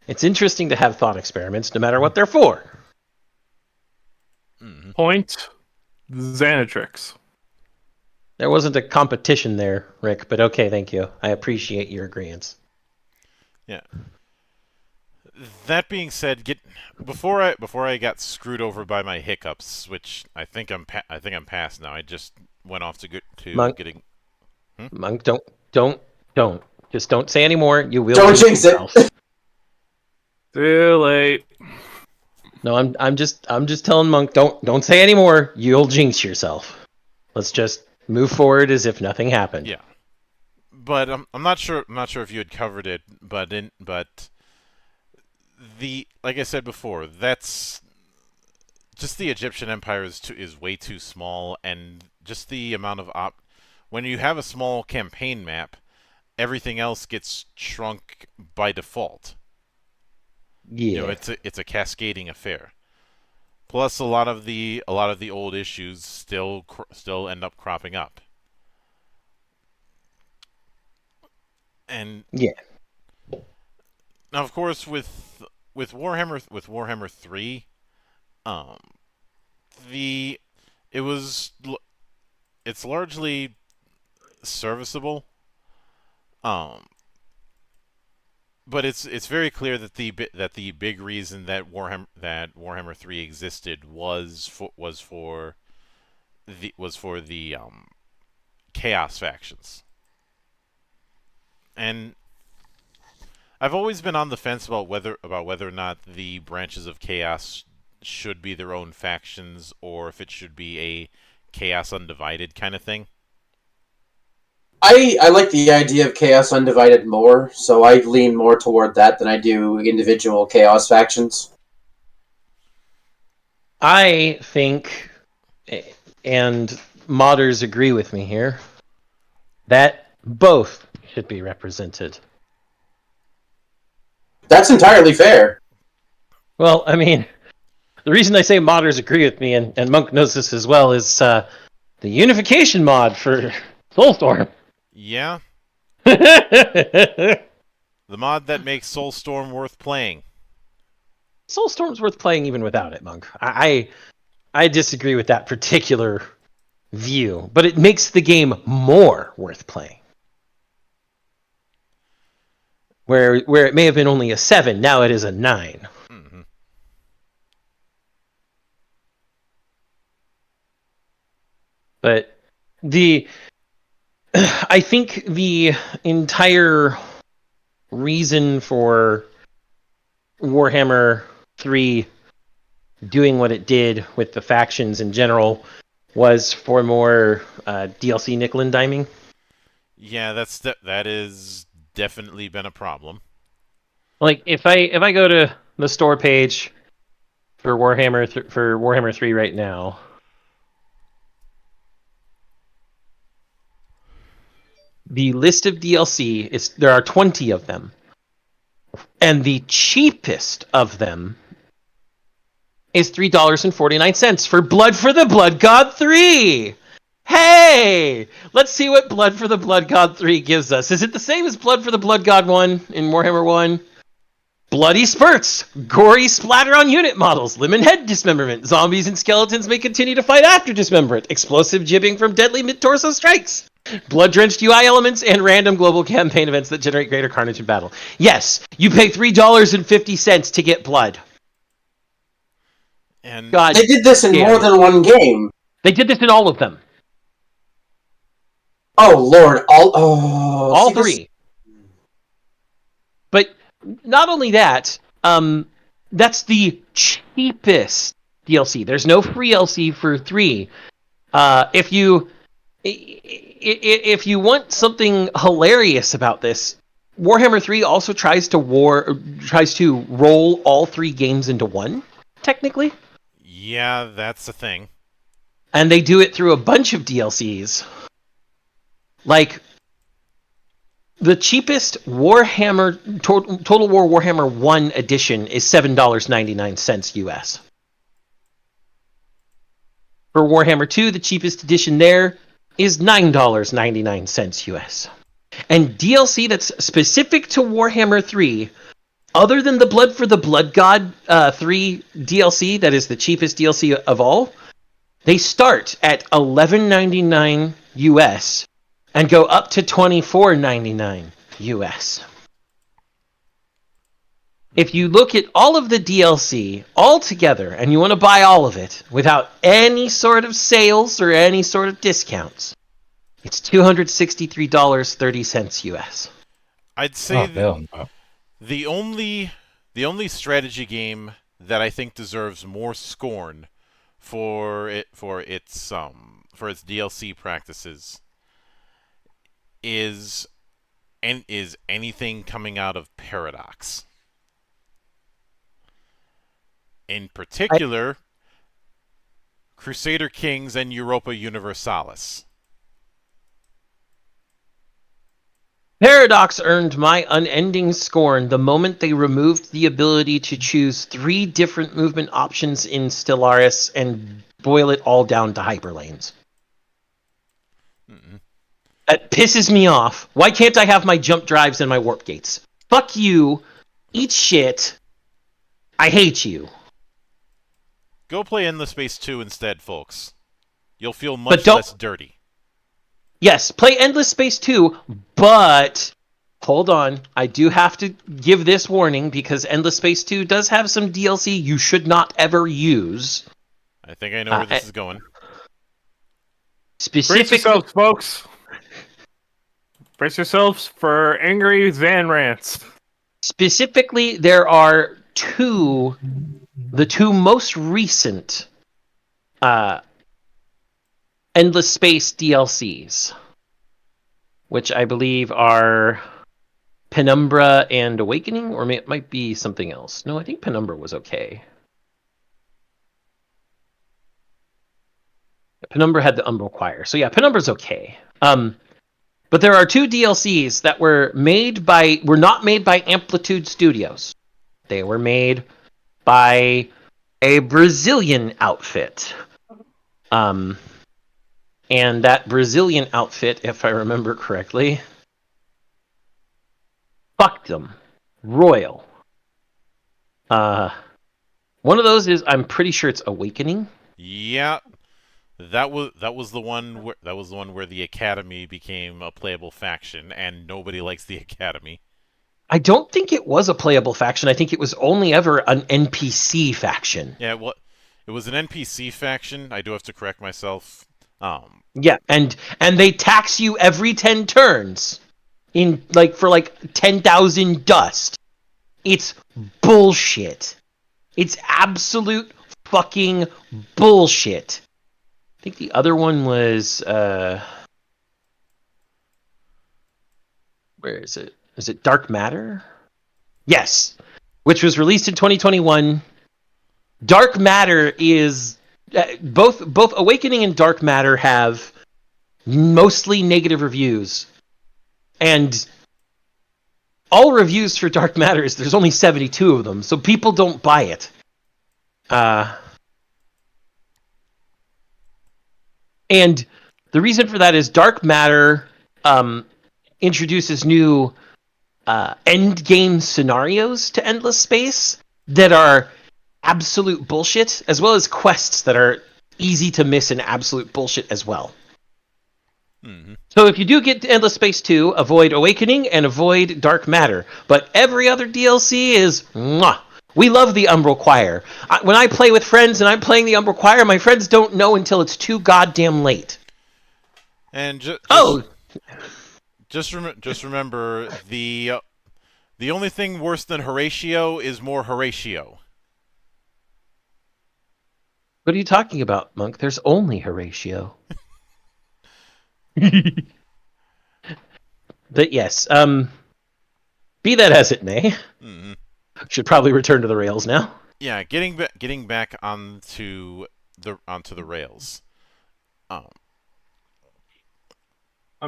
It's interesting to have thought experiments, no matter what they're for. Mm-hmm. Point Xanatrix. There wasn't a competition there, Rick, but okay, thank you. I appreciate your agreement. Yeah. That being said, before I got screwed over by my hiccups, which I think I'm past now. I just went off to Monk, getting. Monk, don't. Just don't say anymore. You will. Don't jinx it. Too late. No, I'm just telling Monk, don't say anymore. You'll jinx yourself. Let's just move forward as if nothing happened. Yeah. But I'm not sure if you had covered it, but like I said before, that's just the Egyptian Empire is way too small, and just the amount of when you have a small campaign map, everything else gets shrunk by default. Yeah. You know, it's a cascading affair. Plus, a lot of the old issues still end up cropping up. And Yeah. now, of course, with Warhammer 3, um, the it was it's largely serviceable. Um, but it's very clear that the big reason that Warhammer 3 existed was for the chaos factions. And I've always been on the fence about whether or not the branches of chaos should be their own factions or if it should be a chaos undivided kind of thing. I like the idea of Chaos Undivided more, so I lean more toward that than I do individual Chaos factions. I think, and modders agree with me here, that both should be represented. That's entirely fair. Well, I mean, the reason I say modders agree with me, and Monk knows this as well, is the unification mod for Soulstorm. Yeah, the mod that makes Soulstorm worth playing. Soulstorm's worth playing even without it, Monk. I disagree with that particular view, but it makes the game more worth playing. Where it may have been only a 7, now it is a 9. Mm-hmm. But I think the entire reason for Warhammer 3 doing what it did with the factions in general was for more DLC nickel and diming. Yeah, that is definitely been a problem. Like if I go to the store page for Warhammer 3 right now, the list of DLC there are 20 of them. And the cheapest of them is $3.49 for Blood for the Blood God 3. Hey! Let's see what Blood for the Blood God 3 gives us. Is it the same as Blood for the Blood God 1 in Warhammer 1? Bloody spurts, gory splatter on unit models, limb and head dismemberment, zombies and skeletons may continue to fight after dismemberment, explosive jibbing from deadly mid-torso strikes, blood-drenched UI elements, and random global campaign events that generate greater carnage in battle. Yes, you pay $3.50 to get blood. And God, They did this in damn more it. than one game. They did this in all of them. Oh Lord, All see, this- three. But not only that, that's the cheapest DLC. There's no free DLC for 3. If you want something hilarious about this, Warhammer 3 also tries to roll all 3 games into one, technically. yeah, that's the thing. And they do it through a bunch of DLCs. Like, the cheapest Warhammer Total War Warhammer 1 edition is $7.99 US. For Warhammer 2, the cheapest edition there is $9.99 US. And DLC that's specific to Warhammer 3, other than the Blood for the Blood God 3 DLC, that is the cheapest DLC of all, they start at $11.99 US and go up to $24.99 US. If you look at all of the DLC all together and you want to buy all of it without any sort of sales or any sort of discounts, it's $263.30 US. I'd say Oh, hell no. the only strategy game that I think deserves more scorn for its DLC practices is anything coming out of Paradox. In particular, Crusader Kings and Europa Universalis. Paradox earned my unending scorn the moment they removed the ability to choose 3 different movement options in Stellaris and boil it all down to hyperlanes. That pisses me off. Why can't I have my jump drives and my warp gates? Fuck you. Eat shit. I hate you. Go play Endless Space 2 instead, folks. You'll feel much don't- less dirty. Yes, play Endless Space 2, but hold on. I do have to give this warning because Endless Space 2 does have some DLC you should not ever use. I think I know where this is going. Brace yourselves, folks. Brace yourselves for angry Zan rants. Specifically, there are the two most recent Endless Space DLCs, which I believe are Penumbra and Awakening, or it might be something else. No, I think Penumbra was okay. Penumbra had the Umbral Choir, so yeah, Penumbra's okay. But there are 2 DLCs that were not made by Amplitude Studios. They were made by a Brazilian outfit. And that Brazilian outfit, if I remember correctly, fucked them. Royal. One of those is, I'm pretty sure it's Awakening. Yeah, that was the one where the Academy became a playable faction, and nobody likes the Academy. I don't think it was a playable faction. I think it was only ever an NPC faction. Yeah, well, it was an NPC faction. I do have to correct myself. Yeah, and they tax you every 10 turns for 10,000 dust. It's bullshit. It's absolute fucking bullshit. I think the other one was where is it? Is it Dark Matter? Yes, which was released in 2021. Dark Matter is both Awakening and Dark Matter have mostly negative reviews, and all reviews for Dark Matter is there's only 72 of them, so people don't buy it. And the reason for that is Dark Matter introduces new end game scenarios to Endless Space that are absolute bullshit, as well as quests that are easy to miss and absolute bullshit as well. Mm-hmm. So if you do get to Endless Space 2, avoid Awakening and avoid Dark Matter. But every other DLC is mwah. We love the Umbral Choir. When I play with friends and I'm playing the Umbral Choir, my friends don't know until it's too goddamn late. And just remember the only thing worse than Horatio is more Horatio. What are you talking about, Monk? There's only Horatio. But yes, be that as it may, should probably return to the rails now. Yeah, getting back onto the rails. I'm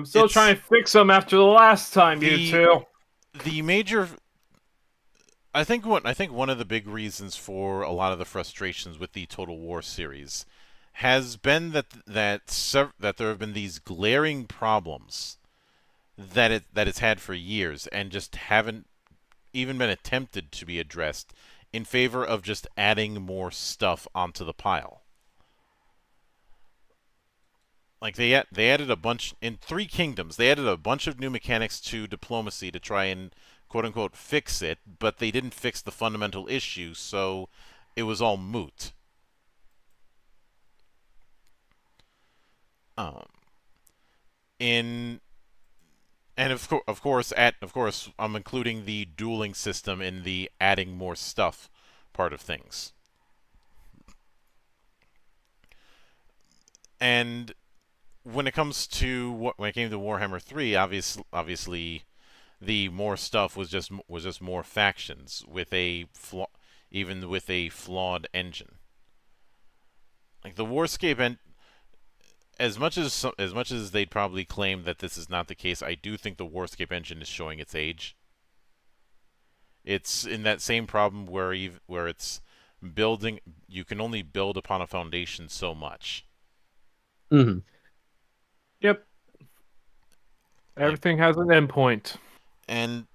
still trying to fix them after the last time, you two. The major, I think one of the big reasons for a lot of the frustrations with the Total War series has been that there have been these glaring problems that it's had for years and just haven't even been attempted to be addressed in favor of just adding more stuff onto the pile. Like they added a bunch in 3 Kingdoms. They added a bunch of new mechanics to diplomacy to try and quote unquote fix it, but they didn't fix the fundamental issue, so it was all moot. Of course, I'm including the dueling system in the adding more stuff part of things. And when it came to Warhammer 3, obviously the more stuff was just more factions with even with a flawed engine. Like the Warscape as much as they'd probably claim that this is not the case, I do think the Warscape engine is showing its age. It's in that same problem where it's building. You can only build upon a foundation so much. Hmm. Yep. Everything has an endpoint. And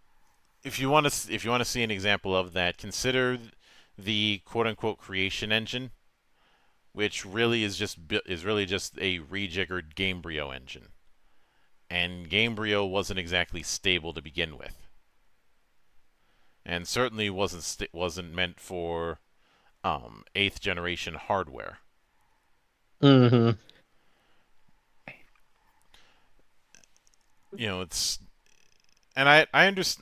if you want to see an example of that, consider the quote unquote creation engine, which really is really just a rejiggered Gamebryo engine. And Gamebryo wasn't exactly stable to begin with, and certainly wasn't meant for 8th generation hardware. Hmm. It's and I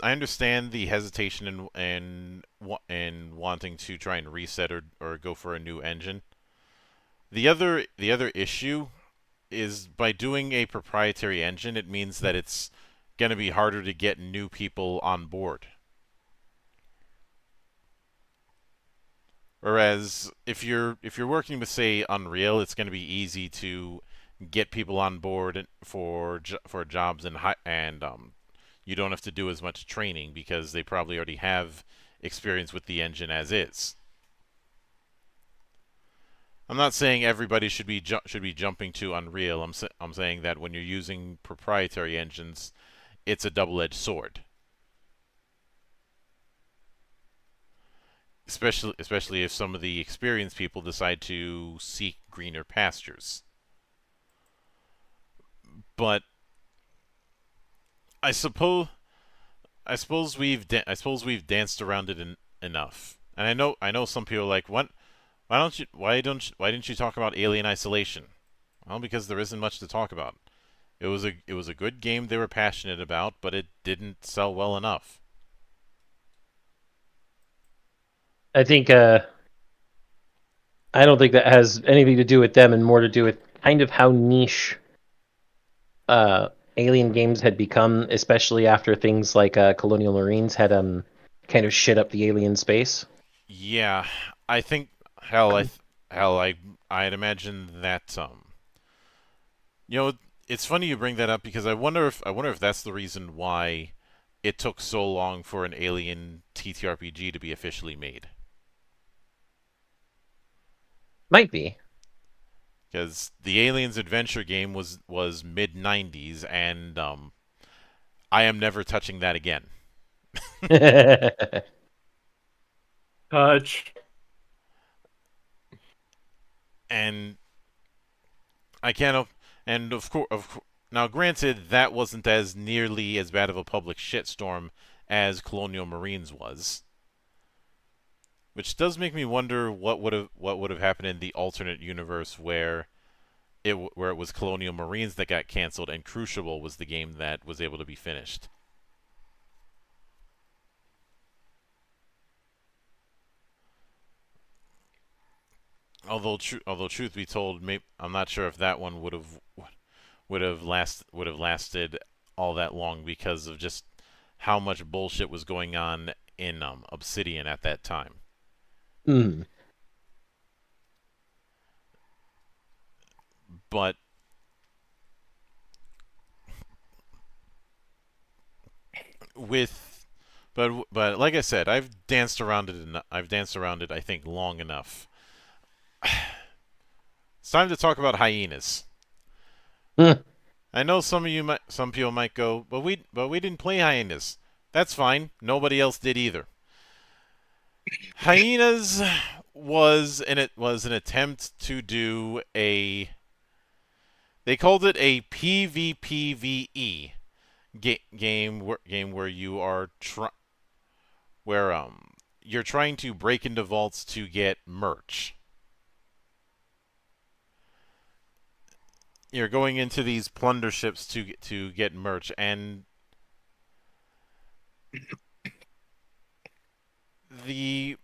understand the hesitation in wanting to try and reset or go for a new engine. The other issue is by doing a proprietary engine, it means that it's going to be harder to get new people on board. Whereas if you're working with, say, Unreal, it's going to be easy to get people on board for jobs and you don't have to do as much training because they probably already have experience with the engine as is. I'm not saying everybody should be jumping to Unreal. I'm saying that when you're using proprietary engines, it's a double-edged sword. Especially if some of the experienced people decide to seek greener pastures. But I suppose we've danced around it enough. And I know some people are like, what? Why didn't you talk about Alien Isolation? Well, because there isn't much to talk about. It was a good game they were passionate about, but it didn't sell well enough. I think I don't think that has anything to do with them, and more to do with kind of how niche Alien games had become, especially after things like Colonial Marines had kind of shit up the alien space. Yeah, I think I'd imagine that it's funny you bring that up because I wonder if that's the reason why it took so long for an Alien TTRPG to be officially made. Might be. Because the Aliens adventure game was mid '90s, and I am never touching that again. Touch. And I can't. And now, granted, that wasn't as nearly as bad of a public shitstorm as Colonial Marines was, which does make me wonder what would have happened in the alternate universe where it was Colonial Marines that got canceled and Crucible was the game that was able to be finished. Although truth be told, I'm not sure if that one would have lasted all that long because of just how much bullshit was going on in Obsidian at that time. Mm. But with but like I said, I've danced around it I think long enough. It's time to talk about hyenas. Mm. I know some people might go, but we didn't play hyenas. That's fine. Nobody else did either. Hyenas was an attempt to do a. They called it a PvPvE game where you're trying to break into vaults to get merch. You're going into these plunder ships to get merch, and the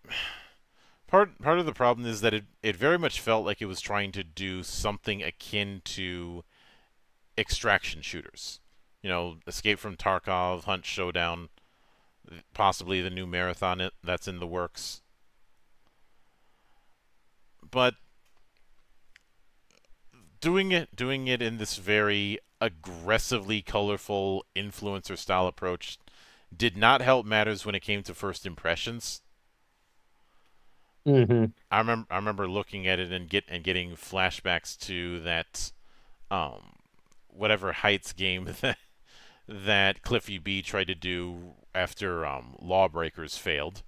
part of the problem is that it very much felt like it was trying to do something akin to extraction shooters. Escape from Tarkov, Hunt Showdown, possibly the new Marathon that's in the works. But doing it in this very aggressively colorful influencer style approach did not help matters when it came to first impressions. Mm-hmm. I remember looking at it and getting flashbacks to that whatever Heights game that Cliffy B tried to do after Lawbreakers failed.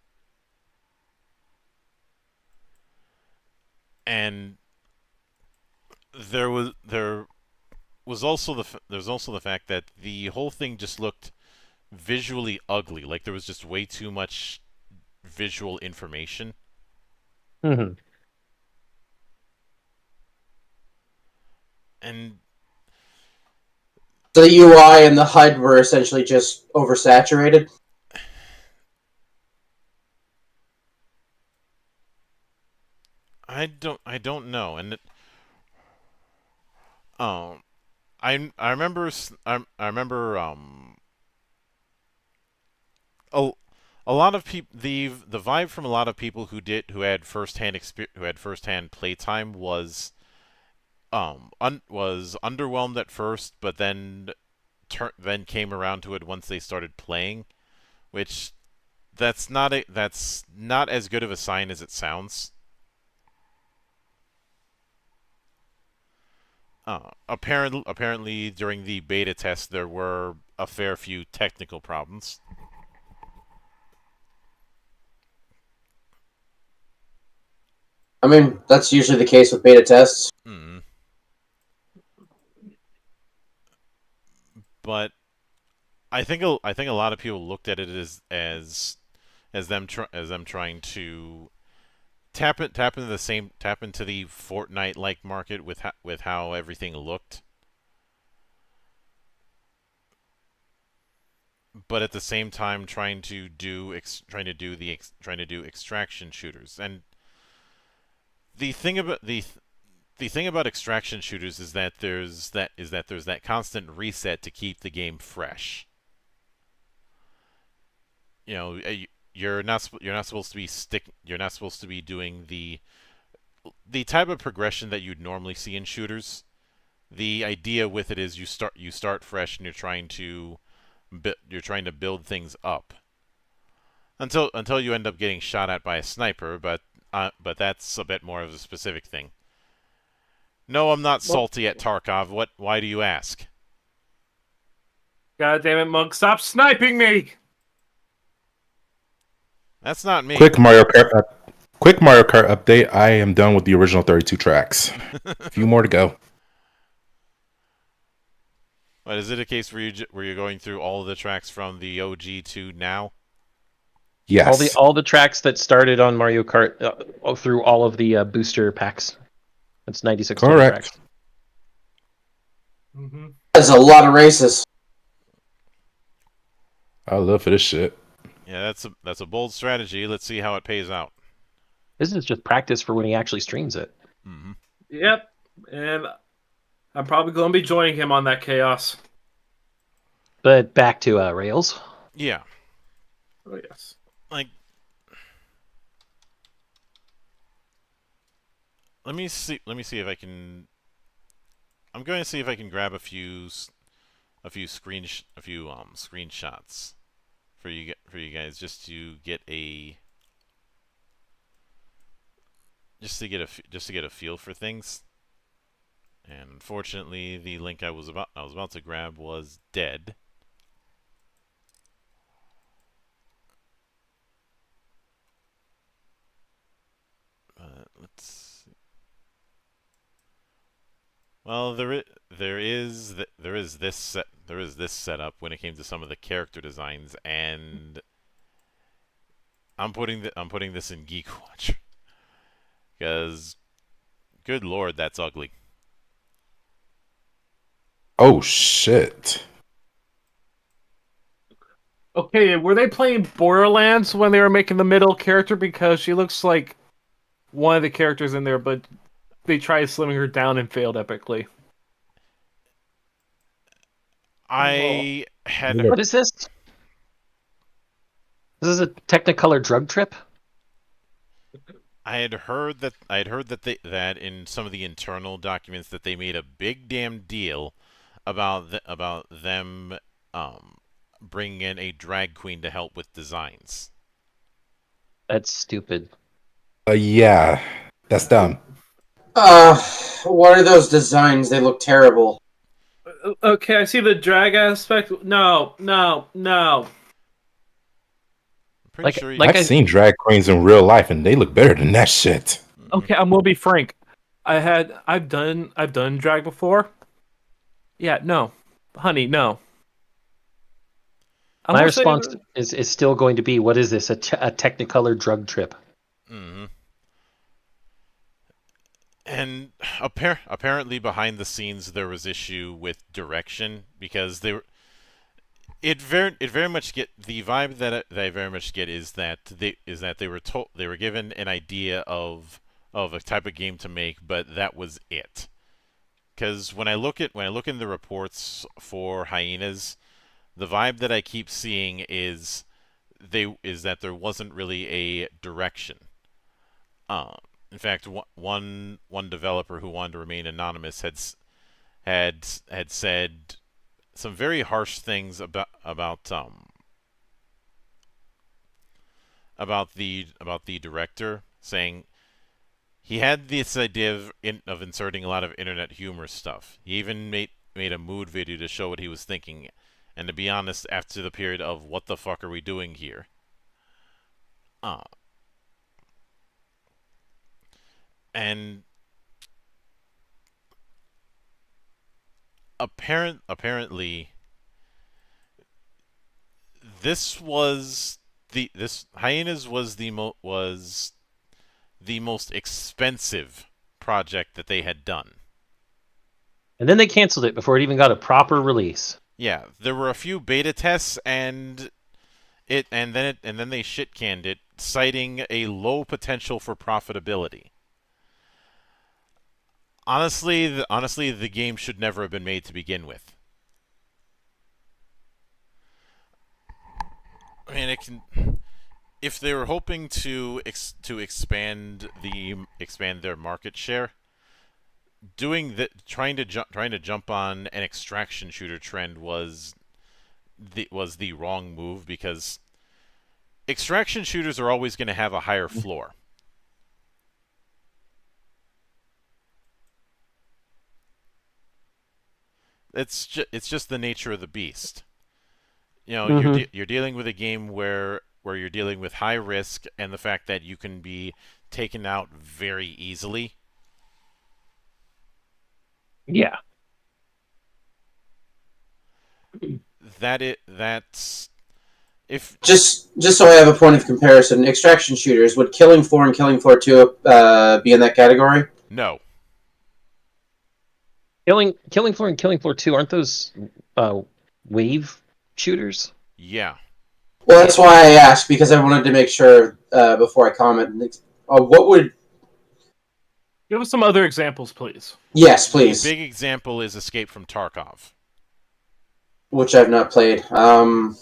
And there was also the fact that the whole thing just looked visually ugly. Like there was just way too much visual information. Mm-hmm. And So the UI and the HUD were essentially just oversaturated. I don't know. And um I remember I remember a, a lot of people the vibe from a lot of people who had firsthand playtime was was underwhelmed at first, but then then came around to it once they started playing, which that's not as good of a sign as it sounds. Apparently during the beta test there were a fair few technical problems. I mean, that's usually the case with beta tests. Mm. But I think a lot of people looked at it as them trying to tap into the Fortnite like market with how everything looked, but at the same time trying to do extraction shooters. And the thing about the thing about extraction shooters is that there's that constant reset to keep the game fresh. You know, you're not supposed to be you're not supposed to be doing the type of progression that you'd normally see in shooters. The idea with it is you start fresh and you're trying to build things up until you end up getting shot at by a sniper, but that's a bit more of a specific thing. No, I'm not salty at Tarkov. Why do you ask? God damn it, Monk! Stop sniping me! That's not me. Quick quick Mario Kart update. I am done with the original 32 tracks. A few more to go. But is it a case where you're going through all of the tracks from the OG to now? Yes. All the tracks that started on Mario Kart through all of the booster packs. That's 96 total Correct. tracks. Mm-hmm. That's a lot of races. I love for this shit. Yeah, that's a bold strategy. Let's see how it pays out. This is just practice for when he actually streams it. Mm-hmm. Yep, and I'm probably going to be joining him on that chaos. But back to Rails. Yeah. Oh yes. Like, let me see if I can. I'm going to see if I can grab a few screenshots for you guys just to get a feel for things. And unfortunately, the link I was about to grab was dead. Let's see. Well, there is this setup when it came to some of the character designs, and I'm putting this in GeekWatch because, good lord, that's ugly. Oh shit. Okay, were they playing Borderlands when they were making the middle character? Because she looks like one of the characters in there, but they tried slimming her down and failed epically. I had What is this? This is a Technicolor drug trip? that in some of the internal documents that they made a big damn deal about them bringing in a drag queen to help with designs. That's stupid. Yeah, that's dumb. What are those designs? They look terrible. Okay, I see the drag aspect. No. I'm pretty Like- sure you, like I've seen drag queens in real life, and they look better than that shit. Okay, I'm gonna be frank. I've done drag before. Yeah, no, honey, no. I'm My gonna say- response is still going to be, what is this, a Technicolor drug trip? Mhm. And apparently behind the scenes there was issue with direction because it very much get the vibe that I very much get is that they were given an idea of a type of game to make, but that was it. Because when I look in the reports for Hyenas, the vibe that I keep seeing is that there wasn't really a direction. In fact, one developer who wanted to remain anonymous had said some very harsh things about the director, saying he had this idea of inserting a lot of internet humor stuff. He even made a mood video to show what he was thinking. And to be honest, after the period of what the fuck are we doing here? And apparently this Hyenas was the most expensive project that they had done. And then they canceled it before it even got a proper release. Yeah, there were a few beta tests and then they shit canned it, citing a low potential for profitability. Honestly, the game should never have been made to begin with. I mean, if they were hoping to expand their market share, trying to jump on an extraction shooter trend was the wrong move, because extraction shooters are always going to have a higher floor. It's just the nature of the beast. You know, you're dealing with a game where you're dealing with high risk and the fact that you can be taken out very easily. Yeah. That's if Just so I have a point of comparison, extraction shooters, would Killing Floor and Killing Floor 2 be in that category? no. Killing Floor and Killing Floor 2, aren't those wave shooters? Yeah. Well, that's why I asked, because I wanted to make sure before I comment. What would... Give us some other examples, please. Yes, please. The big example is Escape from Tarkov. Which I've not played. That's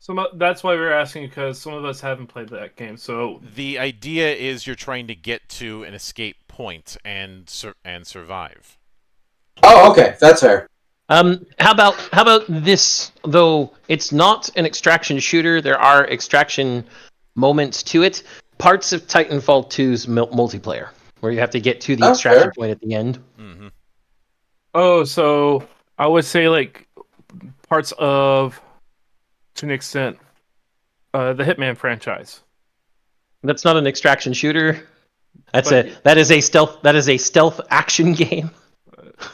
why we're asking, because some of us haven't played that game. So The idea is you're trying to get to an escape point and survive. Oh, okay, that's fair. How about this, though it's not an extraction shooter, there are extraction moments to it. Parts of Titanfall 2's multiplayer, where you have to get to the extraction point at the end. Mm-hmm. Oh, so I would say like parts of, to an extent, the Hitman franchise. That's not an extraction shooter. That is a stealth action game.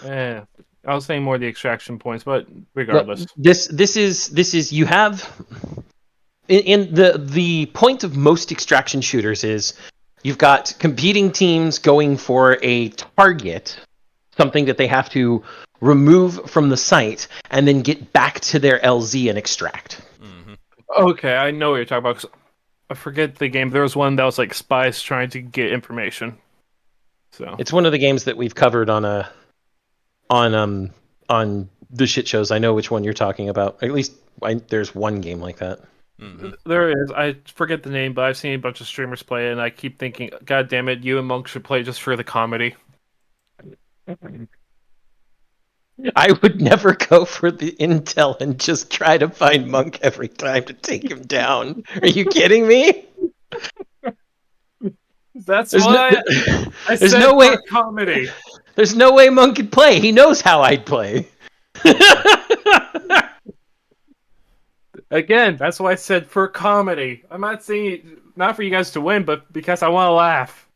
I was saying more the extraction points, but regardless. Well, this is you have in the point of most extraction shooters is you've got competing teams going for a target, something that they have to remove from the site and then get back to their LZ and extract. Mm-hmm. Okay, I know what you're talking about. 'Cause I forget the game. There was one that was like spies trying to get information. So It's one of the games that we've covered on the shit shows. I know which one you're talking about. At least there's one game like that. Mhm. There is. I forget the name, but I've seen a bunch of streamers play it, and I keep thinking, God damn it, you and Monk should play just for the comedy. I would never go for the intel and just try to find Monk every time to take him down. Are you kidding me? That's There's why no, I there's said no way. for comedy. There's no way Monk could play. He knows how I'd play. Again, that's why I said for comedy. I'm not saying not for you guys to win, but because I want to laugh.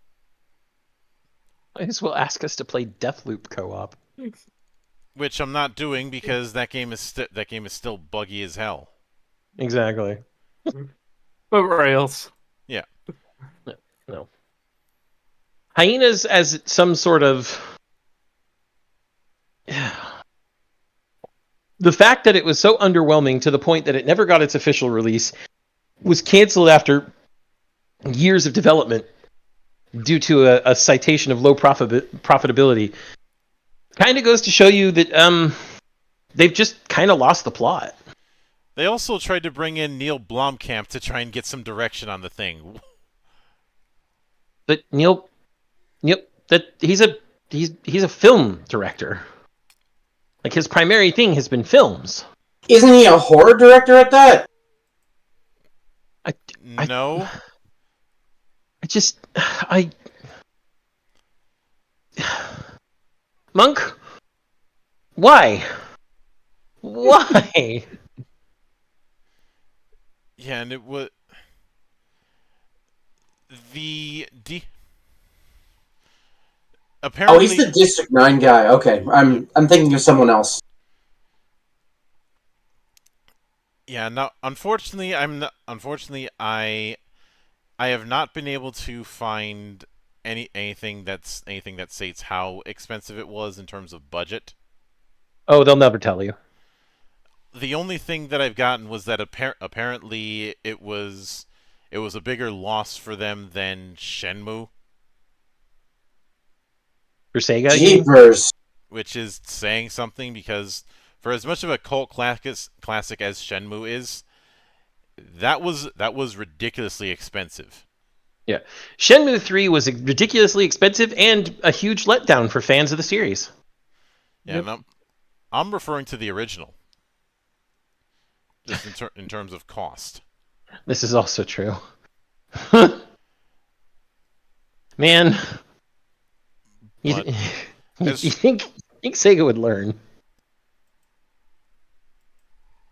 Might as well ask us to play Deathloop co-op. Which I'm not doing because that game is still buggy as hell. Exactly. But Rails. Yeah. No. Hyenas as some sort of... The fact that it was so underwhelming to the point that it never got its official release, was canceled after years of development due to a citation of low profitability, kind of goes to show you that they've just kind of lost the plot. They also tried to bring in Neil Blomkamp to try and get some direction on the thing. But Neil, that he's a film director. Like, his primary thing has been films. Isn't he a horror director at that? No. Monk? Why? Why? Yeah, and it was... Apparently... Oh, he's the District 9 guy. Okay, I'm thinking of someone else. Yeah, no. Unfortunately, I have not been able to find anything that states how expensive it was in terms of budget. Oh, they'll never tell you. The only thing that I've gotten was that apparently it was a bigger loss for them than Shenmue, For Sega? Jeepers. which is saying something because for as much of a cult classic as Shenmue is, that was ridiculously expensive. Yeah. Shenmue 3 was ridiculously expensive and a huge letdown for fans of the series. Yeah, and I'm referring to the original, just in terms of cost. This is also true. Man, you think Sega would learn?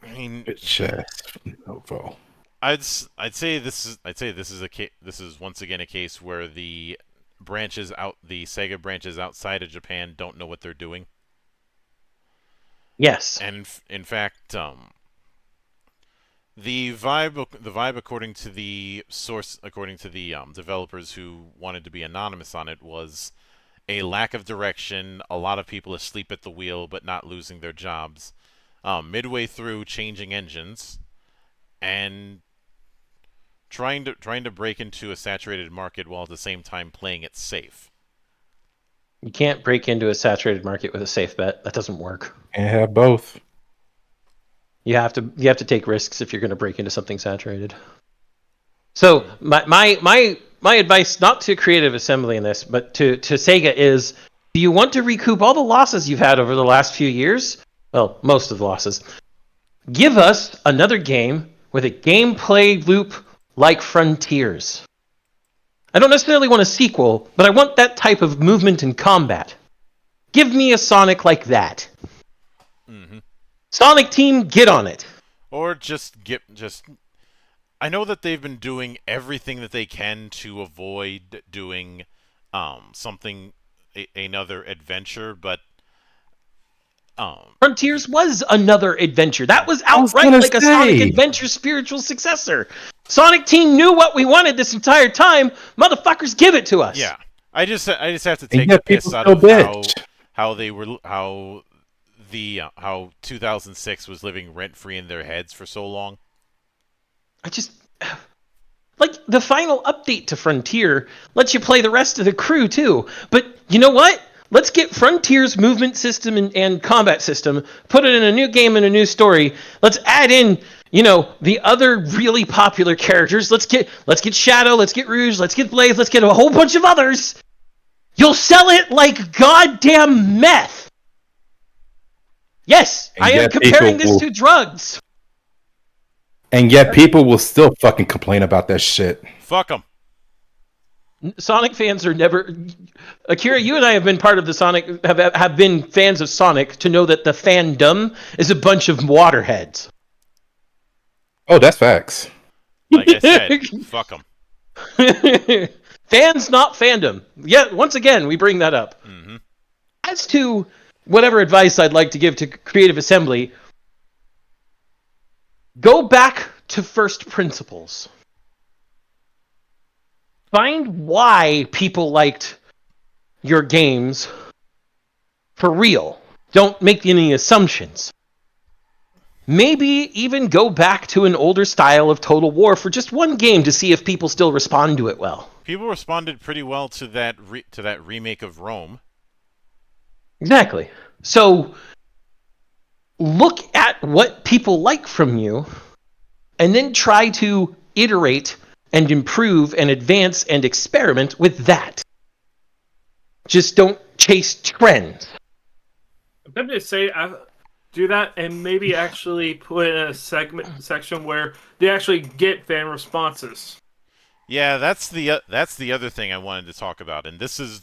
I mean, Chest. Novo. I'd say this is once again a case where the Sega branches outside of Japan don't know what they're doing. Yes. And in fact, the vibe according to the developers who wanted to be anonymous on it was a lack of direction, a lot of people asleep at the wheel but not losing their jobs, midway through changing engines, and trying to break into a saturated market while at the same time playing it safe. You can't break into a saturated market with a safe bet. That doesn't work. Can't have both. You have to take risks if you're going to break into something saturated. So my advice, not to Creative Assembly in this, but to Sega is: do you want to recoup all the losses you've had over the last few years? Well, most of the losses. Give us another game with a gameplay loop like Frontiers. I don't necessarily want a sequel, but I want that type of movement and combat. Give me a Sonic like that. Mm-hmm. Sonic Team, get on it. Or I know that they've been doing everything that they can to avoid doing another adventure, but Frontiers was another adventure. That was outright like a Sonic Adventure spiritual successor. Sonic Team knew what we wanted this entire time. Motherfuckers, give it to us. Yeah, I just have to take the piss out of how 2006 was living rent free in their heads for so long. Like, the final update to Frontier lets you play the rest of the crew too. But you know what? Let's get Frontier's movement system and combat system, put it in a new game and a new story. Let's add in, the other really popular characters. Let's get Shadow, let's get Rouge, let's get Blaze, let's get a whole bunch of others. You'll sell it like goddamn meth. Yes, And I am yet comparing people this to drugs. And yet people will still fucking complain about that shit. Fuck them. Sonic fans are never. Akira, you and I have been part of the Sonic, have been fans of Sonic to know that the fandom is a bunch of waterheads. Oh, that's facts. Like I said, fuck them. Fans, not fandom. Yeah, once again, we bring that up. Mm-hmm. As to whatever advice I'd like to give to Creative Assembly, go back to first principles. Find why people liked your games for real. Don't make any assumptions. Maybe even go back to an older style of Total War for just one game to see if people still respond to it well. People responded pretty well to that remake of Rome. Exactly. So look at what people like from you and then try to iterate and improve and advance and experiment with that. Just don't chase trends. I'm tempted to say do that and maybe actually put in a section where they actually get fan responses. Yeah, that's the other thing I wanted to talk about, and this is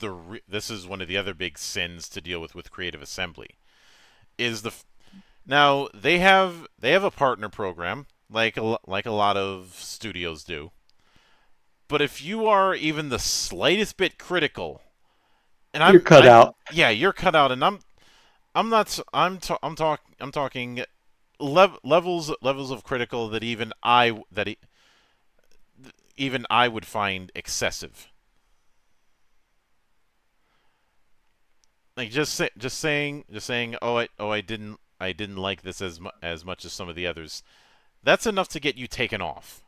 one of the other big sins to deal with Creative Assembly. Now they have a partner program like a lot of studios do. But if you are even the slightest bit critical, and you're cut out. Yeah, you're cut out, and I'm talking levels of critical that even I would find excessive. Like just saying, I didn't like this as much as some of the others. That's enough to get you taken off.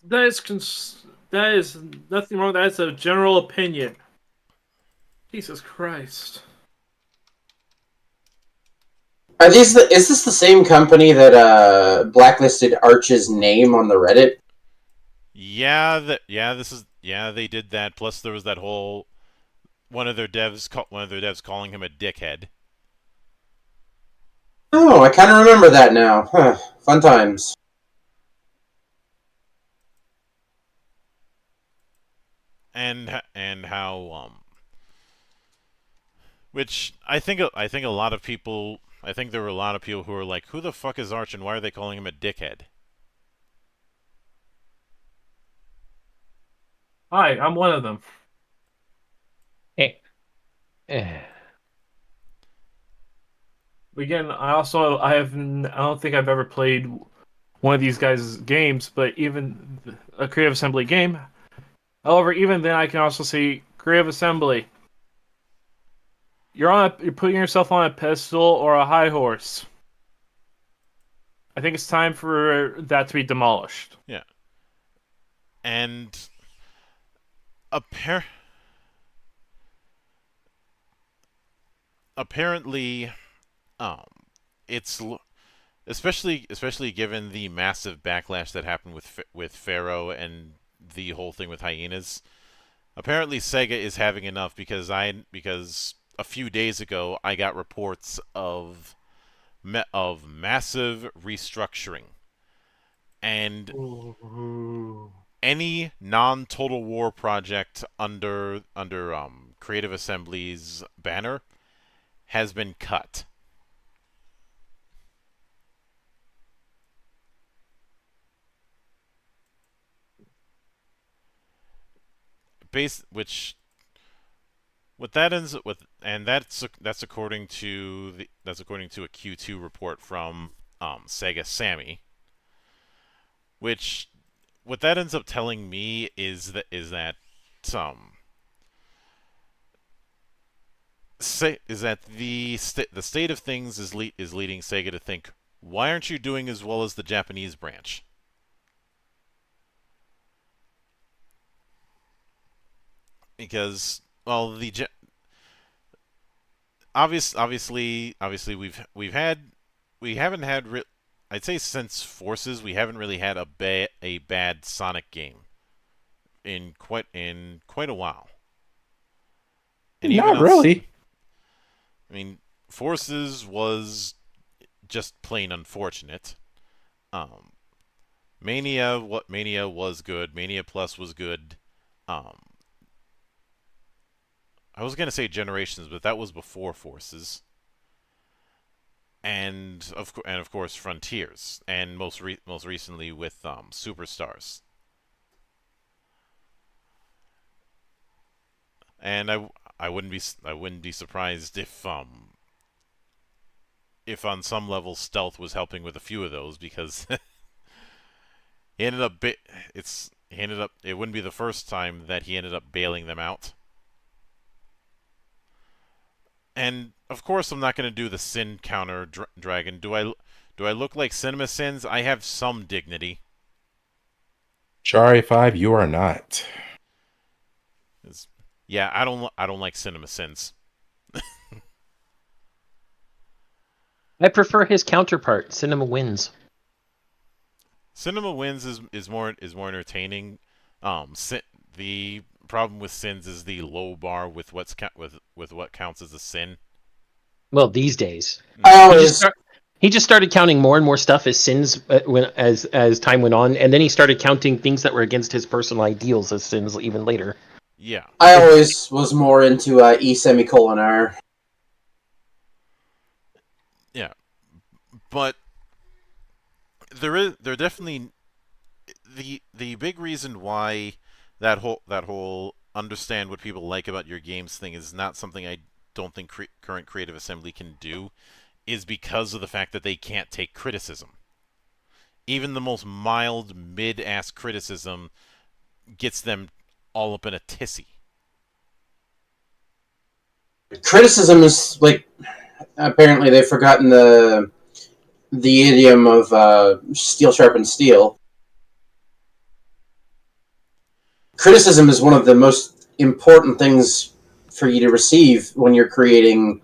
That is nothing wrong. That's a general opinion. Jesus Christ. Is this the same company that blacklisted Arch's name on the Reddit? Yeah, they did that. Plus, there was that whole one of their devs calling him a dickhead. Oh, I kind of remember that now. Huh. Fun times. And how which I think a lot of people, I think there were a lot of people who were like, who the fuck is Arch and why are they calling him a dickhead? Hi, I'm one of them. Hey. Again, I don't think I've ever played one of these guys' games, but even a Creative Assembly game. However, even then, I can also see Creative Assembly. You're putting yourself on a pedestal or a high horse. I think it's time for that to be demolished. Yeah. And apparently, it's especially given the massive backlash that happened with Pharaoh and the whole thing with hyenas. Apparently, Sega is having enough because a few days ago I got reports of massive restructuring, and any non-Total War project under Creative Assembly's banner has been cut. What that ends with, and that's according to a Q2 report from Sega Sammy. Which, what that ends up telling me is that the state of things is leading Sega to think, why aren't you doing as well as the Japanese branch? Because well, obviously we haven't had I'd say since Forces we haven't really had a bad Sonic game in quite a while. And even Not really. I mean, Forces was just plain unfortunate. Um, Mania was good. Mania Plus was good. Um, I was gonna say Generations, but that was before Forces. And of course Frontiers, and most recently with Superstars. And I wouldn't be surprised if on some level Stealth was helping with a few of those, because he ended up it wouldn't be the first time that he ended up bailing them out. And of course, I'm not going to do the sin counter dragon. Do I look like Cinema Sins? I have some dignity. Shari 5, you are not. Yeah, I don't like Cinema Sins. I prefer his counterpart, Cinema Wins. Cinema Wins is more entertaining. The problem with Sins is the low bar with with what counts as a sin. Well, these days. I always He just started counting more and more stuff as sins as time went on, and then he started counting things that were against his personal ideals as sins even later. Yeah. I always was more into E semicolon R. Yeah. But there definitely the big reason why that whole understand what people like about your games thing is not something I don't think current Creative Assembly can do, is because of the fact that they can't take criticism. Even the most mild mid-ass criticism gets them all up in a tizzy. Criticism is like, apparently they've forgotten the idiom of steel sharpens steel. Criticism is one of the most important things for you to receive when you're creating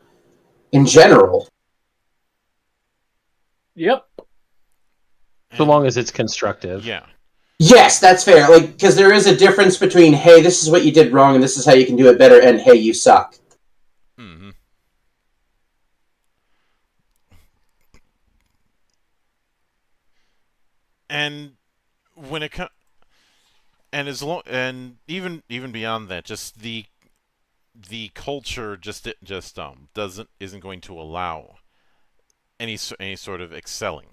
in general. Yep. So long as it's constructive. Yeah. Yes, that's fair. Like, because there is a difference between, hey, this is what you did wrong and this is how you can do it better, and hey, you suck. Mm-hmm. And when it comes, and even beyond that, just the culture just isn't going to allow any sort of excelling,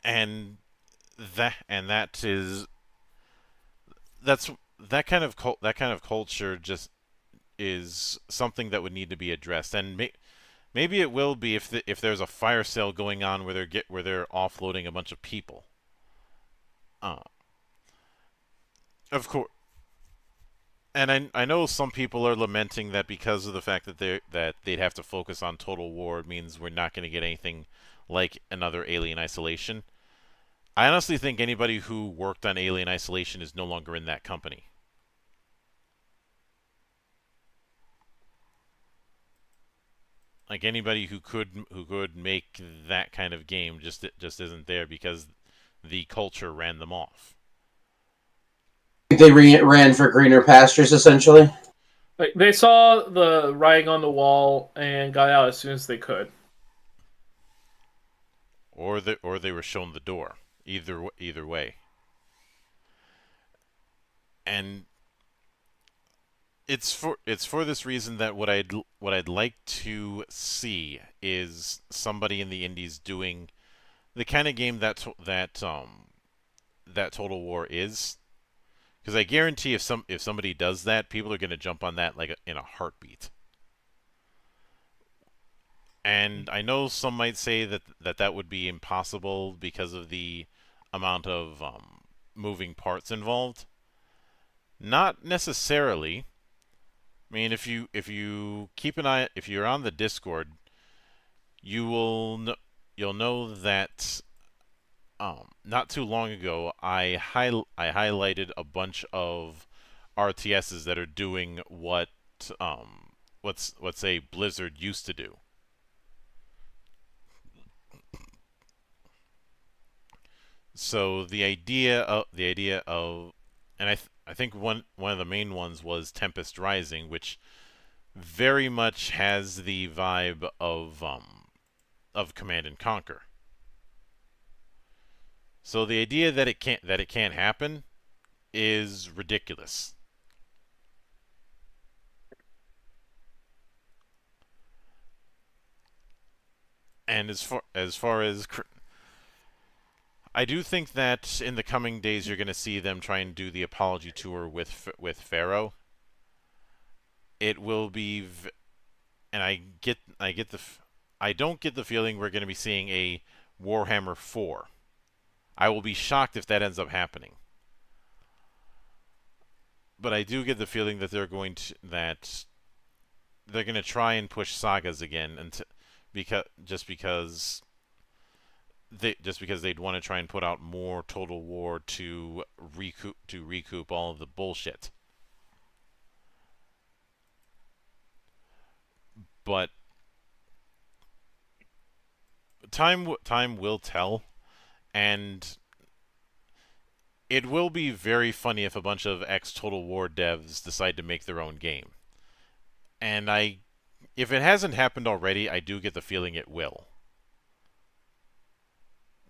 and that is that kind of culture just is something that would need to be addressed. And maybe it will be if there's a fire sale going on where they're offloading a bunch of people. Uh, of course. And I know some people are lamenting that because of the fact that they'd have to focus on Total War, it means we're not going to get anything like another Alien Isolation. I honestly think anybody who worked on Alien Isolation is no longer in that company. Like anybody who could make that kind of game just isn't there because the culture ran them off. They ran for greener pastures, essentially. Like, they saw the writing on the wall and got out as soon as they could. Or they were shown the door. Either way. And it's for this reason that what I'd like to see is somebody in the indies doing the kind of game that Total War is. Because I guarantee if somebody does that, people are going to jump on that like in a heartbeat. And I know some might say that would be impossible because of the amount of moving parts involved. Not necessarily. I mean, if you keep an eye, if you're on the Discord, you'll know that not too long ago I highlighted a bunch of RTSs that are doing what's say Blizzard used to do. So the idea of and I think one of the main ones was Tempest Rising, which very much has the vibe of Command and Conquer. So the idea that it can't happen is ridiculous. And as far as I do think that in the coming days you're going to see them try and do the apology tour with Pharaoh. It will be, and I don't get the feeling we're going to be seeing a Warhammer 4. I will be shocked if that ends up happening. But I do get the feeling that they're going to try and push sagas again, and just because they'd want to try and put out more Total War to recoup all of the bullshit. But time will tell, and it will be very funny if a bunch of ex-Total War devs decide to make their own game. And if it hasn't happened already, I do get the feeling it will.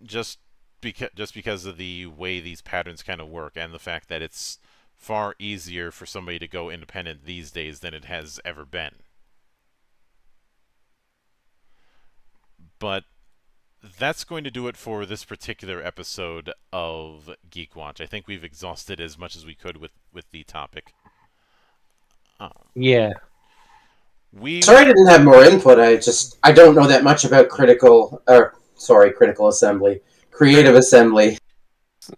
Just because of the way these patterns kind of work, and the fact that it's far easier for somebody to go independent these days than it has ever been. But that's going to do it for this particular episode of GeekWatch. I think we've exhausted as much as we could with the topic. Yeah. Sorry I didn't have more input. I don't know that much about Critical Assembly. Creative Assembly.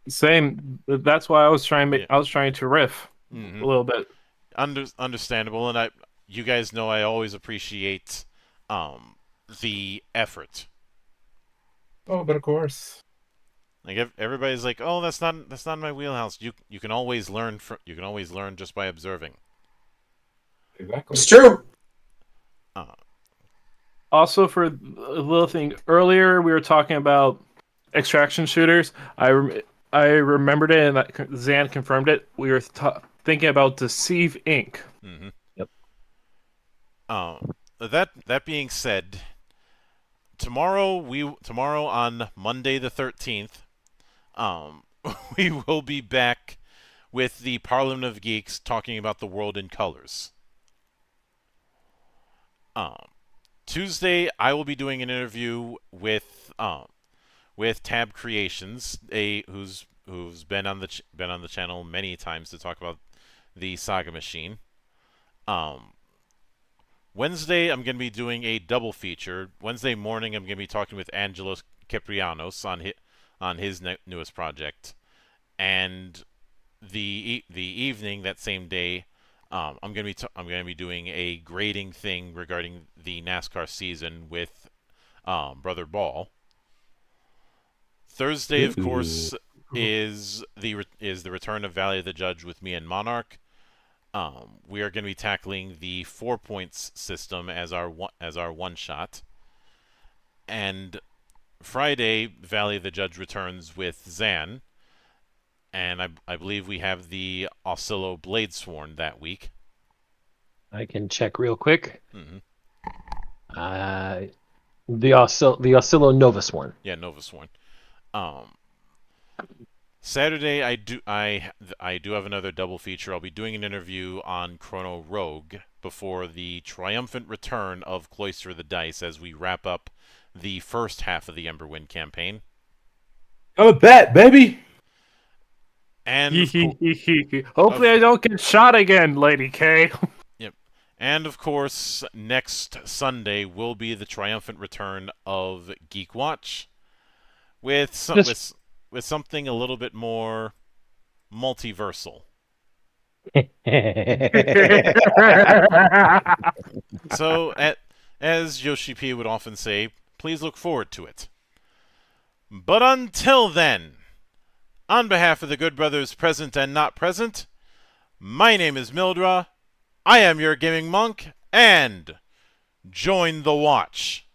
Same. That's why I was trying to riff a little bit. Understandable, and you guys know I always appreciate the effort. Oh, but of course. Like everybody's like, "Oh, that's not my wheelhouse." You can always learn just by observing. Exactly. It's true. Also, for a little thing earlier, we were talking about extraction shooters. I remembered it, and Zan confirmed it. We were thinking about Deceive Inc. Mm-hmm. Yep. That being said, tomorrow on Monday the 13th, we will be back with the Parliament of Geeks talking about the world in colors. Tuesday, I will be doing an interview with Tab Creations, who's been on the channel many times to talk about the Saga Machine. Wednesday, I'm going to be doing a double feature. Wednesday morning, I'm going to be talking with Angelos Kiprianos on his newest project, and the evening that same day, I'm going to be doing a grading thing regarding the NASCAR season with Brother Ball. Thursday, of course, is the return of Valley of the Judge with me and Monarch. We are going to be tackling the 4 points system as our one shot. And Friday, Valley of the Judge returns with Zan. And I believe we have the Oscillo Bladesworn that week. I can check real quick. Mm-hmm. The Oscillo Novasworn. Yeah, Novasworn. Saturday, I do have another double feature. I'll be doing an interview on Chrono Rogue before the triumphant return of Cloister of the Dice as we wrap up the first half of the Emberwind campaign. I'm a bet, baby. And hopefully I don't get shot again, Lady K. Yep. And of course, next Sunday will be the triumphant return of GeekWatch with something a little bit more multiversal. So, as Yoshi P would often say, please look forward to it. But until then, on behalf of the good brothers present and not present, My name is Mildra. I am your gaming monk, and join the watch.